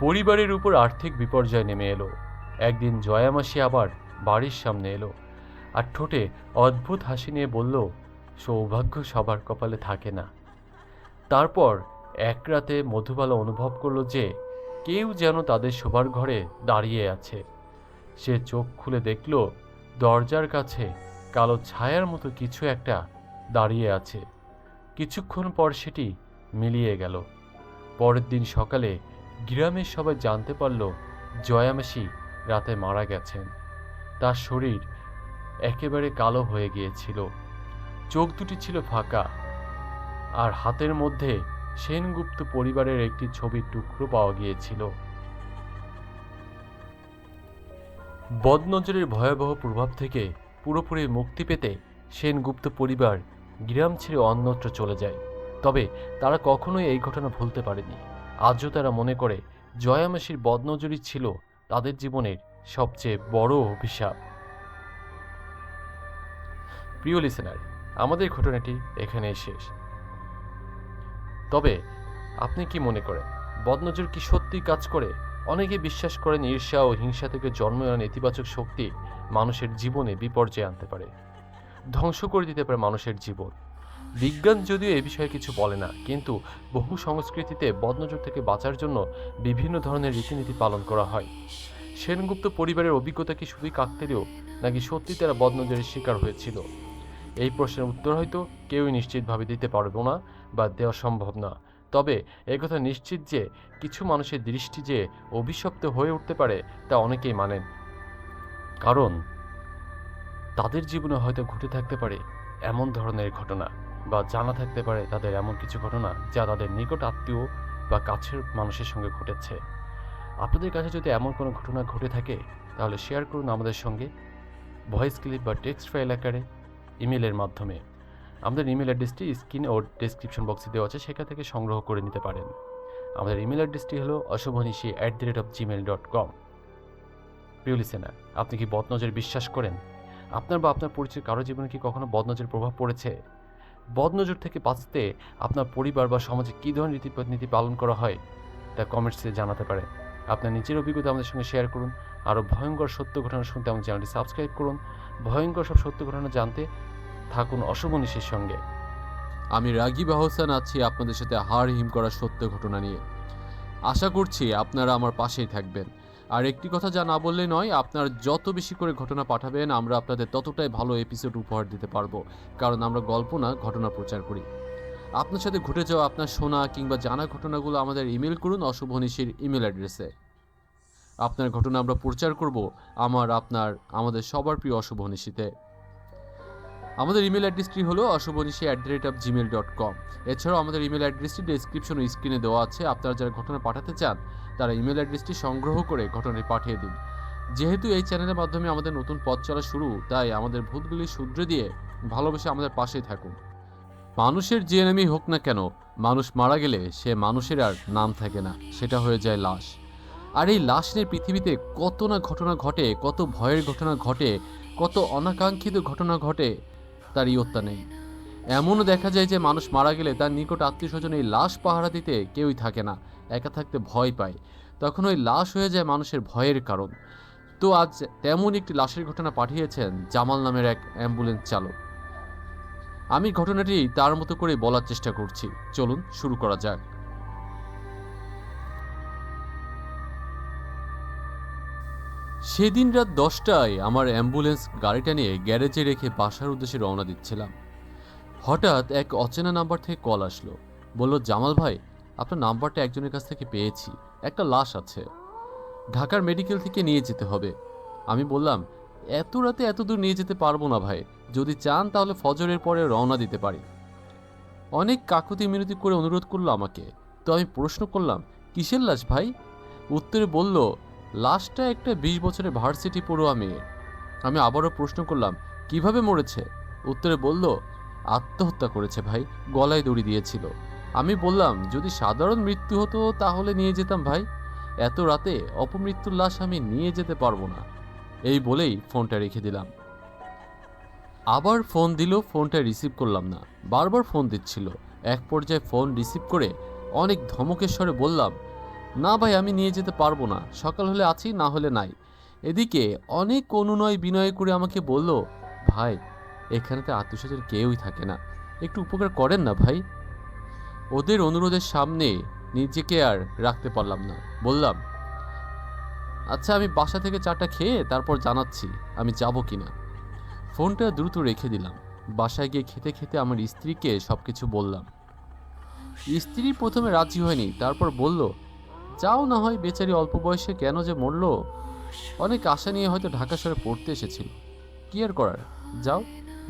পরিবারের উপর আর্থিক বিপর্যয় নেমে এলো। একদিন জয়ামাসি আবার বাড়ির সামনে এলো, আর ঠোঁটে অদ্ভুত হাসি নিয়ে বলল, সৌভাগ্য সবার কপালে থাকে না। তারপর এক রাতে মধুবালা অনুভব করলো যে কেউ যেন তাদের শোবার ঘরে দাঁড়িয়ে আছে। সে চোখ খুলে দেখল দরজার কাছে কালো ছায়ার মতো কিছু একটা দাঁড়িয়ে আছে। কিছুক্ষণ পর সেটি মিলিয়ে গেল। পরের দিন সকালে গ্রামের সবাই জানতে পারল জয়ামাসি রাতে মারা গেছেন। তার শরীর একেবারে কালো হয়ে গিয়েছিল, চোখ দুটি ছিল ফাঁকা, আর হাতের মধ্যে সেনগুপ্ত পরিবারের একটি ছবির টুকরো পাওয়া গিয়েছিল। বদনজরের ভয়াবহ প্রভাব থেকে পুরোপুরি মুক্তি পেতে সেনগুপ্ত পরিবার গ্রাম ছেড়ে অন্যত্র চলে যায়। তবে তারা কখনোই এই ঘটনা ভুলতে পারেনি। আজও তারা মনে করে জয়ামাসির বদনজরই ছিল তাদের জীবনের সবচেয়ে বড় অভিশাপ। প্রিয় লিসেনার, আমাদের ঘটনাটি এখানেই শেষ। তবে আপনি কি মনে করেন, বদনজর কি সত্যি কাজ করে? অনেকে বিশ্বাস করেন ঈর্ষা ও হিংসা থেকে জন্ম নেওয়া নেতিবাচক শক্তি মানুষের জীবনে বিপর্যয় আনতে পারে, ধ্বংস করে দিতে পারে মানুষের জীবন। বিজ্ঞান যদিও এ বিষয়ে কিছু বলে না, কিন্তু বহু সংস্কৃতিতে বদনজর থেকে বাঁচার জন্য বিভিন্ন ধরনের রীতিনীতি পালন করা হয়। সেনগুপ্ত পরিবারের অভিজ্ঞতা কি শুধুই কাকতালীয়, নাকি সত্যি তারা বদনজরের শিকার হয়েছিল? এই প্রশ্নের উত্তর হয়তো কেউই নিশ্চিতভাবে দিতে পারবো না বা দেওয়া সম্ভব না। তবে একথা নিশ্চিত যে কিছু মানুষের দৃষ্টি যে অভিশপ্ত হয়ে উঠতে পারে তা অনেকেই মানেন, কারণ তাদের জীবনে হয়তো ঘটে থাকতে পারে এমন ধরনের ঘটনা, বা জানা থাকতে পারে তাদের এমন কিছু ঘটনা যা তাদের নিকট আত্মীয় বা কাছের মানুষের সঙ্গে ঘটেছে। আপনাদের কাছে যদি এমন কোনো ঘটনা ঘটে থাকে তাহলে শেয়ার করুন আমাদের সঙ্গে, ভয়েস ক্লিপ বা টেক্সট ফাইল আকারে, ইমেলের মাধ্যমে। আমাদের ইমেল অ্যাড্রেসটি স্ক্রিন ও ডেসক্রিপশন বক্সে দেওয়া আছে, সেখান থেকে সংগ্রহ করে নিতে পারেন। আমাদের ইমেল অ্যাড্রেসটি হলো ashobhanishi@gmail.com। প্রিয় লিসেনার, আপনি কি বদনজর বিশ্বাস করেন? আপনার বা আপনার পরিচিত কারো জীবনে কি কখনো বদনজর প্রভাব পড়েছে? বদনজর থেকে বাঁচতে আপনার পরিবার বা সমাজে কী ধরনের নীতি পালন করা হয় তা কমেন্টসে জানাতে পারেন। আপনার নিজের অভিজ্ঞতা আমাদের সঙ্গে শেয়ার করুন। আরও ভয়ঙ্কর সত্য ঘটনা শুনতে আমাদের চ্যানেলটি সাবস্ক্রাইব করুন। ভয়ঙ্কর সব সত্য ঘটনা জানতে থাকুন অশুভ নিশির সঙ্গে। আমি রাগিব আহসান আছি আপনাদের সাথে হাড় হিম করা সত্য ঘটনা নিয়ে। আশা করছি আপনারা আমার পাশেই থাকবেন। আর একটি কথা যা না বললেই নয়, আপনারা যত বেশি করে ঘটনা পাঠাবেন আমরা আপনাদের ততটাই ভালো এপিসোড উপহার দিতে পারবো, কারণ আমরা গল্প না ঘটনা প্রচার করি। আপনার সাথে ঘটে যাওয়া আপনার শোনা কিংবা জানা ঘটনাগুলো আমাদের ইমেল করুন অশুভ নিশির ইমেল অ্যাড্রেসে। আপনার ঘটনা আমরা প্রচার করব আপনার আমাদের সবার প্রিয় অশুভ নিশিতে। আমাদের ইমেল অ্যাড্রেসটি হলো ashubhonishi@gmail.com। এছাড়াও আমাদের ইমেল অ্যাড্রেসটি ডেসক্রিপশন ও স্ক্রিনে দেওয়া আছে। আপনারা যারা ঘটনা পাঠাতে চান তারা ইমেল অ্যাড্রেসটি সংগ্রহ করে ঘটনাটি পাঠিয়ে দিন। যেহেতু এই চ্যানেলের মাধ্যমে আমাদের নতুন পথ চলা শুরু, তাই আমাদের ভূতগুলি শুধরে দিয়ে ভালোবেসে আমাদের পাশেই থাকুন। মানুষের যে নামই হোক না কেন, মানুষ মারা গেলে সে মানুষের আর নাম থাকে না, সেটা হয়ে যায় লাশ। আর এই লাশ নিয়ে পৃথিবীতে কত না ঘটনা ঘটে, কত ভয়ের ঘটনা ঘটে, কত অনাকাঙ্ক্ষিত ঘটনা ঘটে, তার ইয়ত্তা নেই। এমনও দেখা যায় যে মানুষ মারা গেলে তার নিকট আত্মীয় স্বজন এই লাশ পাহারা দিতে কেউই থাকে না, একা থাকতে ভয় পায়। তখন ওই লাশ হয়ে যায় মানুষের ভয়ের কারণ। তো আজ তেমন একটি লাশের ঘটনা পাঠিয়েছেন জামাল নামের এক অ্যাম্বুলেন্স চালক। আমি ঘটনাটি তার মতো করে বলার চেষ্টা করছি। চলুন শুরু করা যাক। সেদিন রাত 10টায় আমার অ্যাম্বুলেন্স গাড়িটা নিয়ে গ্যারেজে রেখে বাসার উদ্দেশ্যে রওনা দিচ্ছিলাম। হঠাৎ এক অচেনা নাম্বার থেকে কল আসলো। বলল, জামাল ভাই, আপনার নাম্বারটা একজনের কাছ থেকে পেয়েছি, একটা লাশ আছে, ঢাকার মেডিকেল থেকে নিয়ে যেতে হবে। আমি বললাম, এত রাতে এত দূর নিয়ে যেতে পারবো না ভাই, যদি চান তাহলে ফজরের পরে রওনা দিতে পারি। অনেক কাকুতি মিনতি করে অনুরোধ করলো আমাকে। তো আমি প্রশ্ন করলাম, কিসের লাশ ভাই? উত্তরে বলল, লাশটা একটা 20 বছরের ভার্সিটি পড়ুয়া মেয়ে। আমি আবারও প্রশ্ন করলাম, কিভাবে মরেছে? উত্তরে বলল, আত্মহত্যা করেছে ভাই, গলায় দড়ি দিয়েছিল। আমি বললাম, যদি সাধারণ মৃত্যু হতো তাহলে নিয়ে যেতাম ভাই, এত রাতে অপমৃত্যুর লাশ আমি নিয়ে যেতে পারবো না। এই বলেই ফোনটা রেখে দিলাম। আবার ফোন দিল, ফোনটা রিসিভ করলাম না, বারবার ফোন দিচ্ছিল। এক পর্যায়ে ফোন রিসিভ করে অনেক ধমকের স্বরে বললাম, না ভাই, আমি নিয়ে যেতে পারবো না, সকাল হলে আছি, না হলে নাই। এদিকে অনেক অনুনয় বিনয় করে আমাকে বলল, ভাই, এখানে তো আত্মীয়স্বজন কেউই থাকে না, একটু উপকার করেন না ভাই। ওদের অনুরোধের সামনে নিজেকে আর রাখতে পারলাম না। বললাম, আচ্ছা, আমি বাসা থেকে চাটা খেয়ে তারপর জানাচ্ছি আমি যাব কিনা। ফোনটা দ্রুত রেখে দিলাম। বাসায় গিয়ে খেতে খেতে আমার স্ত্রীকে সবকিছু বললাম। স্ত্রী প্রথমে রাজি হয়নি, তারপর বলল, যাও না হয়, বেচারি অল্প বয়সে কেন যে মরল, অনেক আশা নিয়ে হয়তো ঢাকা শহরে পড়তে এসেছিল, কি আর করার, যাও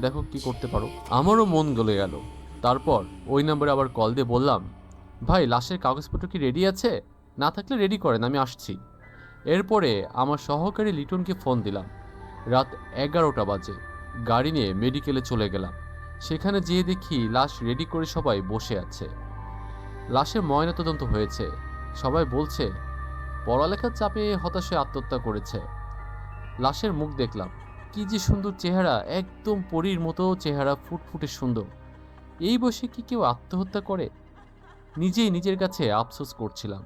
দেখো কি করতে পারো। আমারও মন গলে গেল। তারপর ওই নম্বরে আবার কল দিয়ে বললাম, ভাই, লাশের কাগজপত্র কি রেডি আছে? না থাকলে রেডি করেন, আমি আসছি। এরপরে আমার সহকারী লিটনকে ফোন দিলাম। রাত 11টা বাজে। গাড়ি নিয়ে মেডিকেলে চলে গেলাম। সেখানে যেয়ে দেখি লাশ রেডি করে সবাই বসে আছে। লাশের ময়নাতদন্ত হয়েছে। সবাই বলছে পড়ালেখার চাপে হতাশ হয়ে আত্মহত্যা করেছে। লাশের মুখ দেখলাম, কি যে সুন্দর চেহারা, একদম পরীর মতো চেহারা, ফুটফুটে সুন্দর। এই বয়সে কি কেউ আত্মহত্যা করে? নিজেই নিজের কাছে আফসোস করছিলাম।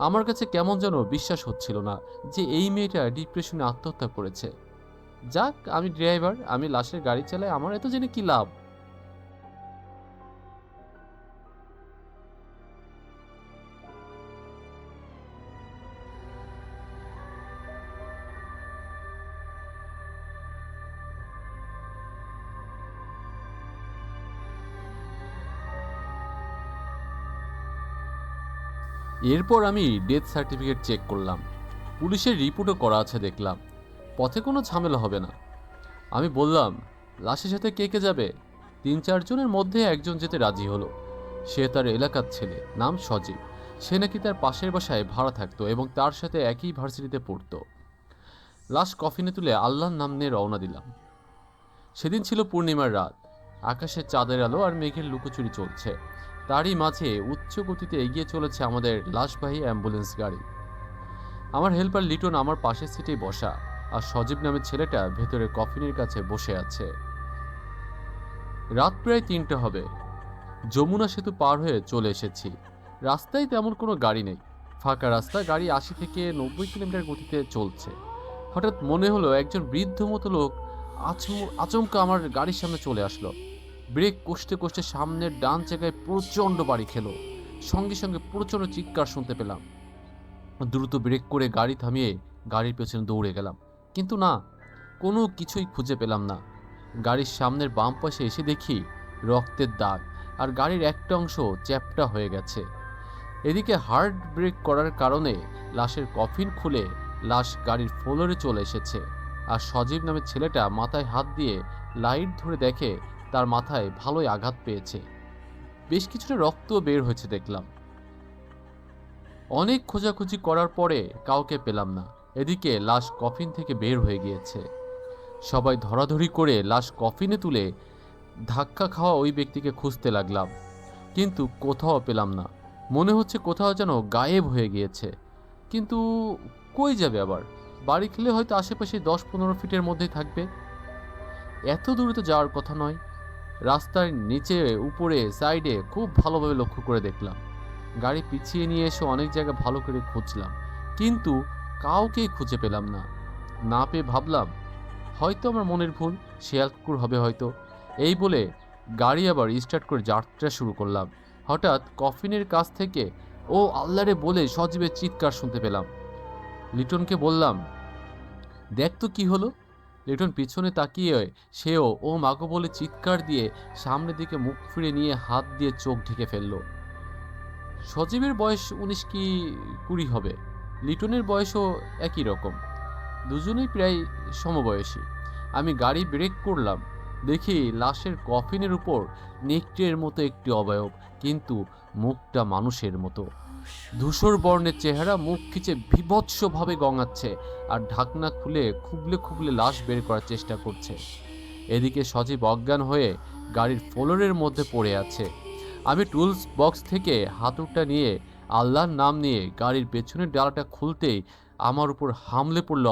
আমার কাছে কেমন যেন বিশ্বাস হচ্ছিল না যে এই মেয়েটা ডিপ্রেশনে আত্মহত্যা করেছে। যাক, আমি ড্রাইভার, আমি লাশের গাড়ি চালাই, আমার এত জেনে কি লাভ। এরপর আমি ডেথ সার্টিফিকেট চেক করলাম, পুলিশের রিপোর্টও করা আছে দেখলাম। পথে কোনো ঝামেলা হবে না। আমি বললাম, লাশের সাথে কে কে যাবে? 3-4 জনের মধ্যে একজন যেতে রাজি হলো। সে তার এলাকার ছেলে, নাম সজীব। সে নাকি তার পাশের বাসায় ভাড়া থাকতো এবং তার সাথে একই ভার্সিটিতে পড়তো। লাশ কফিনে তুলে আল্লাহর নাম নিয়ে রওনা দিলাম। সেদিন ছিল পূর্ণিমার রাত। আকাশে চাঁদের আলো আর মেঘের লুকোচুরি চলছে। তারই মাঝে উচ্চ গতিতে এগিয়ে চলেছে আমাদের লাশবাহী অ্যাম্বুলেন্স গাড়ি। আমার হেল্পার লিটন আমার পাশের সিটেই বসা, আর সজীব নামের ছেলেটা ভেতরে কফিনের কাছে বসে আছে। রাত প্রায় 3টা হবে। যমুনা সেতু পার হয়ে চলে এসেছি। রাস্তায় তেমন কোনো গাড়ি নেই, ফাঁকা রাস্তা। গাড়ি 80 থেকে 90 কিলোমিটার গতিতে চলছে। হঠাৎ মনে হলো একজন বৃদ্ধ মতো লোক আচমকা আমার গাড়ির সামনে চলে আসলো। ব্রেক কষতে কষতে সামনের ডান জায়গায় প্রচণ্ড বাড়ি খেলো। সঙ্গে সঙ্গে প্রচণ্ড চিৎকার শুনতে পেলাম। দ্রুত ব্রেক করে গাড়ি থামিয়ে গাড়ির পেছনে দৌড়ে গেলাম, কিন্তু না, কোনো কিছুই খুঁজে পেলাম না। গাড়ির সামনের বাম পাশে এসে দেখি রক্তের দাগ, আর গাড়ির একটা অংশ চ্যাপ্টা হয়ে গেছে। এদিকে হার্ড ব্রেক করার কারণে লাশের কফিন খুলে লাশ গাড়ির ফ্লোরে চলে এসেছে, আর সজীব নামের ছেলেটা মাথায় হাত দিয়ে লাইট ধরে দেখে তার মাথায় ভালোই আঘাত পেয়েছে। বেশ কিছুটা রক্ত বের হয়েছে দেখলাম। অনেক খোঁজাখুঁজি করার পরে কাউকে পেলাম না। এদিকে লাশ কফিন থেকে বের হয়ে গিয়েছে। সবাই ধরাধরি করে লাশ কফিনে তুলে ধাক্কা খাওয়া ওই ব্যক্তিকে খুঁজতে লাগলাম, কিন্তু কোথাও পেলাম না। মনে হচ্ছে কোথাও যেন গায়েব হয়ে গিয়েছে। কিন্তু কই যাবে আবার? বাড়ি খেলে হয়তো আশেপাশে 10-15 ফিটের মধ্যেই থাকবে। এত দূরে তো যাওয়ার কথা নয়। রাস্তার নিচে, উপরে, সাইডে খুব ভালোভাবে লক্ষ্য করে দেখলাম। গাড়ি পিছিয়ে নিয়ে এসে অনেক জায়গা ভালো করে খুঁজলাম, কিন্তু কাউকেই খুঁজে পেলাম না। না পেয়ে ভাবলাম হয়তো আমার মনের ভুল, শেয়াল কুকুর হবে হয়তো। এই বলে গাড়ি আবার স্টার্ট করে যাত্রা শুরু করলাম। হঠাৎ কফিনের কাছ থেকে ও আল্লাহরে বলে সজীবের চিৎকার শুনতে পেলাম। লিটনকে বললাম, দেখ তো কি হলো। লিটন পিছনে তাকিয়ে সেও ও মাগো বলে চিৎকার দিয়ে সামনের দিকে মুখ ফিরে নিয়ে হাত দিয়ে চোখ ঢেকে ফেলল। সজীবের বয়স 19 কি 20 হবে। লিটনের বয়সও একই রকম, দুজনেই প্রায় সমবয়সী। আমি গাড়ি ব্রেক করলাম, দেখি লাশের কফিনের উপর নেকড়ের মতো একটি অবয়ব, কিন্তু মুখটা মানুষের মতো। ধূসর বর্ণের চেহারা, মুখ খিচে বীভৎসভাবে গঙাচ্ছে, আর ঢাকনা খুলে খুবলে খুবলে লাশ বের করার চেষ্টা করছে। এদিকে সজীব অজ্ঞান হয়ে গাড়ির ফ্লোরের মধ্যে পড়ে আছে। আমি টুলস বক্স থেকে হাতুড়টা নিয়ে আল্লাহর নাম নিয়ে গাড়ির পেছনের ডালাটা খুলতেই আমার উপর হামলে পড়ল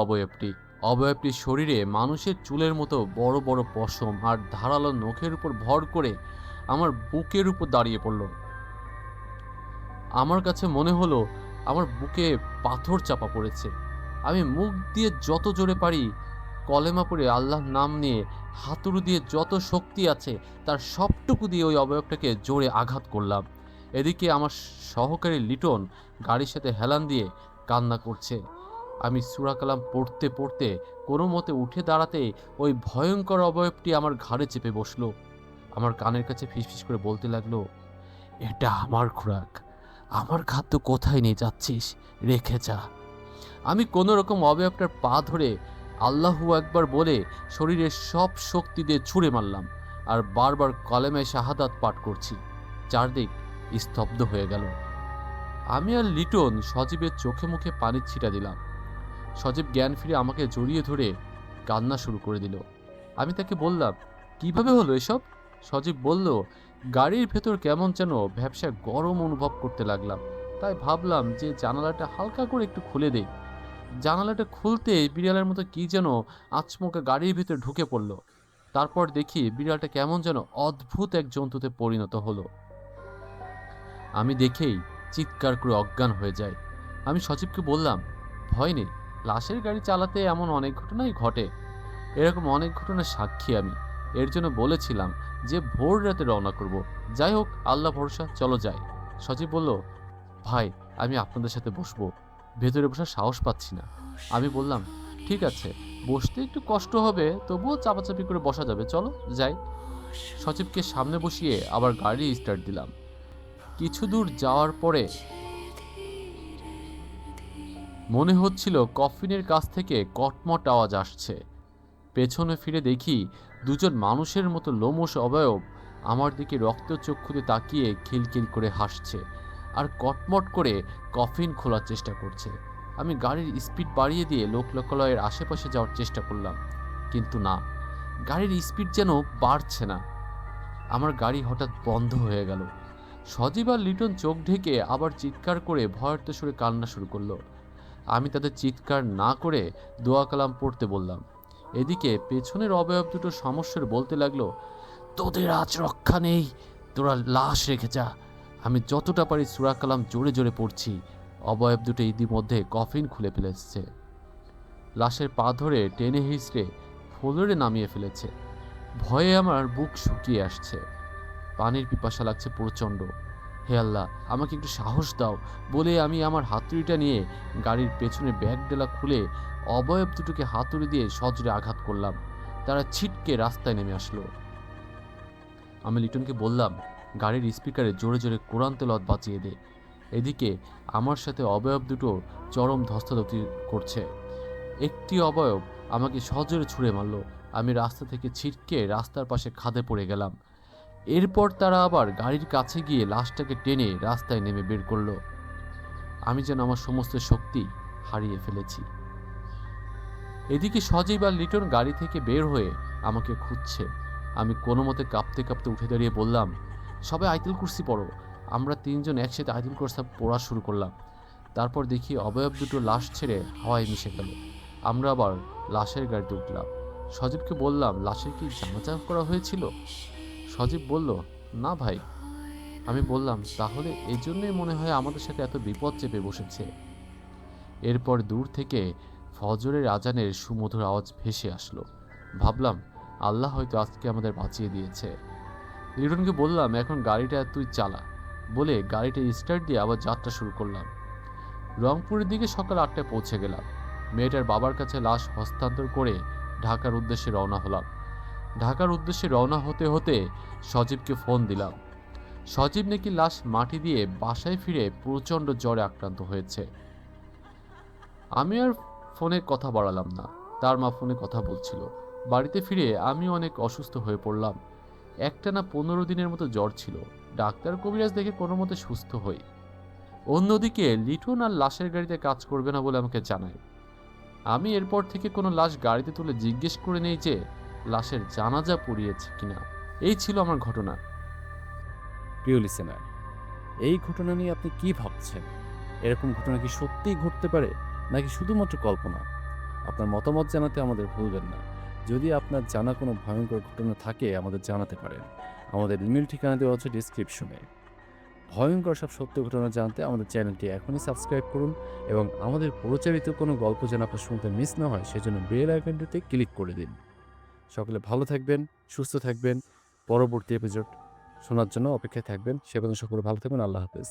অবয়বটির শরীরে মানুষের চুলের মতো বড় বড় পশম, আর ধারালো নখের উপর ভর করে আমার বুকের উপর দাঁড়িয়ে পড়ল। আমার কাছে মনে হলো আমার বুকে পাথর চাপা পড়েছে। আমি মুখ দিয়ে যত জোরে পারি কলেমা পড়ে আল্লাহর নাম নিয়ে হাতুড়ি দিয়ে যত শক্তি আছে তার সবটুকু দিয়ে ওই অবয়বটাকে জোরে আঘাত করলাম। এদিকে আমার সহকারী লিটন গাড়ির সাথে হেলান দিয়ে কান্না করছে। আমি সূরা কালাম পড়তে পড়তে কোনো মতে উঠে দাঁড়াতে ওই ভয়ঙ্কর অবয়বটি আমার ঘাড়ে চেপে বসলো। আমার কানের কাছে ফিসফিস করে বলতে লাগলো, এটা আমার খোরাক, আমার খাদ্য কোথায় নিয়ে যাচ্ছিস, রেখে যা। আমি কোনো রকম অবয়বটার পা ধরে আল্লাহু আকবার বলে শরীরের সব শক্তি দিয়ে ছুঁড়ে মারলাম, আর বারবার কলেমায়ে শাহাদাত পাঠ করছি। চারদিক স্তব্ধ হয়ে গেল। আমি আর লিটন সজীবের চোখে মুখে পানির ছিটা দিলাম। সজীব জ্ঞান ফিরে আমাকে জড়িয়ে ধরে কান্না শুরু করে দিল। আমি তাকে বললাম, কিভাবে হলো এসব? সজীব বলল, গাড়ির ভেতর কেমন যেন ভ্যাপসা গরম অনুভব করতে লাগলাম, তাই ভাবলাম যে জানালাটা হালকা করে একটু খুলে দেই। জানালাটা খুলতে বিড়ালের মতো কি যেন আচমকা গাড়ির ভিতরে ঢুকে পড়ল। তারপর দেখি বিড়ালটা কেমন যেন অদ্ভুত এক জন্তুতে পরিণত হলো। আমি দেখেই চিৎকার করে অজ্ঞান হয়ে যাই। আমি সজীবকে বললাম, ভয় নেই, লাশের গাড়ি চালাতে এমন অনেক ঘটনাই ঘটে, এরকম অনেক ঘটনার সাক্ষী আমি। এর জন্য বলেছিলাম যে ভোর রাতে রওনা করব। যাই হোক, আল্লাহ ভরসা, চলো যাই। সজীব বলল, ভাই আমি আপনাদের সাথে বসবো, ভেতরে বসার সাহস পাচ্ছি না। আমি বললাম, ঠিক আছে, বসতে একটু কষ্ট হবে, তবুও চাপাচাপি করে বসা যাবে, চলো যাই। সজীবকে সামনে বসিয়ে আবার গাড়ি স্টার্ট দিলাম। কিছু দূর যাওয়ার পরে মনে হচ্ছিল কফিনের কাছ থেকে কটমট আওয়াজ আসছে। পেছনে ফিরে দেখি দুজন মানুষের মতো লোমশ অবয়ব আমার দিকে রক্তচক্ষুতে তাকিয়ে খিলখিল করে হাসছে, আর কটমট করে কফিন খোলার চেষ্টা করছে। আমি গাড়ির স্পিড বাড়িয়ে দিয়ে লোকলোকালয়ের আশেপাশে যাওয়ার চেষ্টা করলাম, কিন্তু না, গাড়ির স্পিড যেন বাড়ছে না। আমার গাড়ি হঠাৎ বন্ধ হয়ে গেল। সজীব আর লিটন চোখ ঢেকে আবার চিৎকার করে ভয়ার্ত সুরে কান্না শুরু করলো। আমি তাদের চিৎকার না করে দোয়া কালাম পড়তে বললাম। এদিকে পেছনের অবয়ব দুটো সমস্যার বলতে লাগলো, তোদের আজ রক্ষা নেই, তোরা লাশ রেখে যা। আমি যতটা পারি সূরা কালাম জোরে জোরে পড়ছি। অবয়ব দুটো ইতিমধ্যে কফিন খুলে ফেলেছে, লাশের পা ধরে টেনে হিঁচড়ে ফ্লোরে নামিয়ে ফেলেছে। ভয়ে আমার বুক শুকিয়ে আসছে, পানির পিপাসা লাগছে প্রচণ্ড। হে আল্লাহ, আমাকে একটু সাহস দাও বলে আমি আমার হাতুড়িটা নিয়ে গাড়ির পেছনে ব্যাগ ডেলা খুলে অবয়ব দুটোকে হাতুড়ি দিয়ে সজোরে আঘাত করলাম। তারা ছিটকে রাস্তায় নেমে আসলো। আমি লিটনকে বললাম, গাড়ির স্পিকারে জোরে জোরে কোরআন তেলাওয়াত বাজিয়ে দে। এদিকে আমার সাথে অবয়ব দুটো চরম ধস্তাধস্তি করছে। একটি অবয়ব আমাকে সজোরে ছুঁড়ে মারল। আমি রাস্তা থেকে ছিটকে রাস্তার পাশে খাদে পড়ে গেলাম। এরপর তারা আবার গাড়ির কাছে গিয়ে লাশটাকে টেনে রাস্তায় নেমে বের করলো। আমি যেন আমার সমস্ত শক্তি হারিয়ে ফেলেছি। এদিকে সজীব আর লিটন গাড়ি থেকে বের হয়ে আমাকে খুঁজছে। আমি কোনো মতে কাঁপতে কাঁপতে উঠে দাঁড়িয়ে বললাম, সবাই আয়াতুল কুরসি পড়ো। আমরা তিনজন একসাথে আয়াতুল কুরসি পড়া শুরু করলাম। তারপর দেখি অবয়ব দুটো লাশ ছেড়ে হাওয়ায় মিশে গেল। আমরা আবার লাশের গাড়িতে উঠলাম। সজীবকে বললাম, লাশের কি জানাজা করা হয়েছিল? সজীব বলল, না ভাই। আমি বললাম, তাহলে এই জন্যই মনে হয় আমাদের সাথে এত বিপদ চেপে বসেছে। এরপর দূর থেকে ফজরের আজানের সুমধুর আওয়াজ ভেসে আসলো। ভাবলাম, আল্লাহ হয়তো আজকে আমাদের বাঁচিয়ে দিয়েছে। লিটনকে বললাম, এখন গাড়িটা তুই চালা বলে গাড়িটা স্টার্ট দিয়ে আবার যাত্রা শুরু করলাম। রংপুরের দিকে সকাল 8টায় পৌঁছে গেলাম। মেয়েটার বাবার কাছে লাশ হস্তান্তর করে ঢাকার উদ্দেশ্যে রওনা হলাম। ঢাকার উদ্দেশ্যে রওনা হতে হতে সজীবকে ফোন দিলাম। সজীব নাকি লাশ মাটি দিয়ে বাসায় ফিরে প্রচণ্ড জ্বরে আক্রান্ত হয়েছে। আমি আর ফোনে কথা বাড়ালাম না। তার মা ফোনে কথা বলছিল। বাড়িতে ফিরে আমি অনেক অসুস্থ হয়ে পড়লাম। একটানা 15 দিনের মতো জ্বর ছিল। ডাক্তার কবিরাজ দেখে কোনো মতে সুস্থ হই। অন্যদিকে লিটন আর লাশের গাড়িতে কাজ করবে না বলে আমাকে জানায়। আমি এরপর থেকে কোনো লাশ গাড়িতে তুলে জিজ্ঞেস করে নেই যে লাশের জানাজা পড়িয়েছে কিনা। এই ছিল আমার ঘটনা। প্রিয় লিসেনার, এই ঘটনা নিয়ে আপনি কি ভাবছেন? এরকম ঘটনা কি সত্যিই ঘটতে পারে নাকি শুধুমাত্র কল্পনা? আপনার মতামত জানাতে আমাদের ভুলবেন না। যদি আপনার জানা কোনো ভয়ঙ্কর ঘটনা থাকে আমাদের জানাতে পারেন। আমাদের ইমেল ঠিকানা দেওয়া আছে ডিসক্রিপশনে। ভয়ঙ্কর সব সত্য ঘটনা জানতে আমাদের চ্যানেলটি এখনই সাবস্ক্রাইব করুন এবং আমাদের প্রচারিত কোনো গল্প যেন আপনার শুনতে মিস না হয় সেজন্য বেল আইকনটিতে ক্লিক করে দিন। সকলে ভালো থাকবেন, সুস্থ থাকবেন। পরবর্তী এপিসোড শোনার জন্য অপেক্ষায় থাকবেন। সে পর্যন্ত সকলে ভালো থাকবেন। আল্লাহ হাফেজ।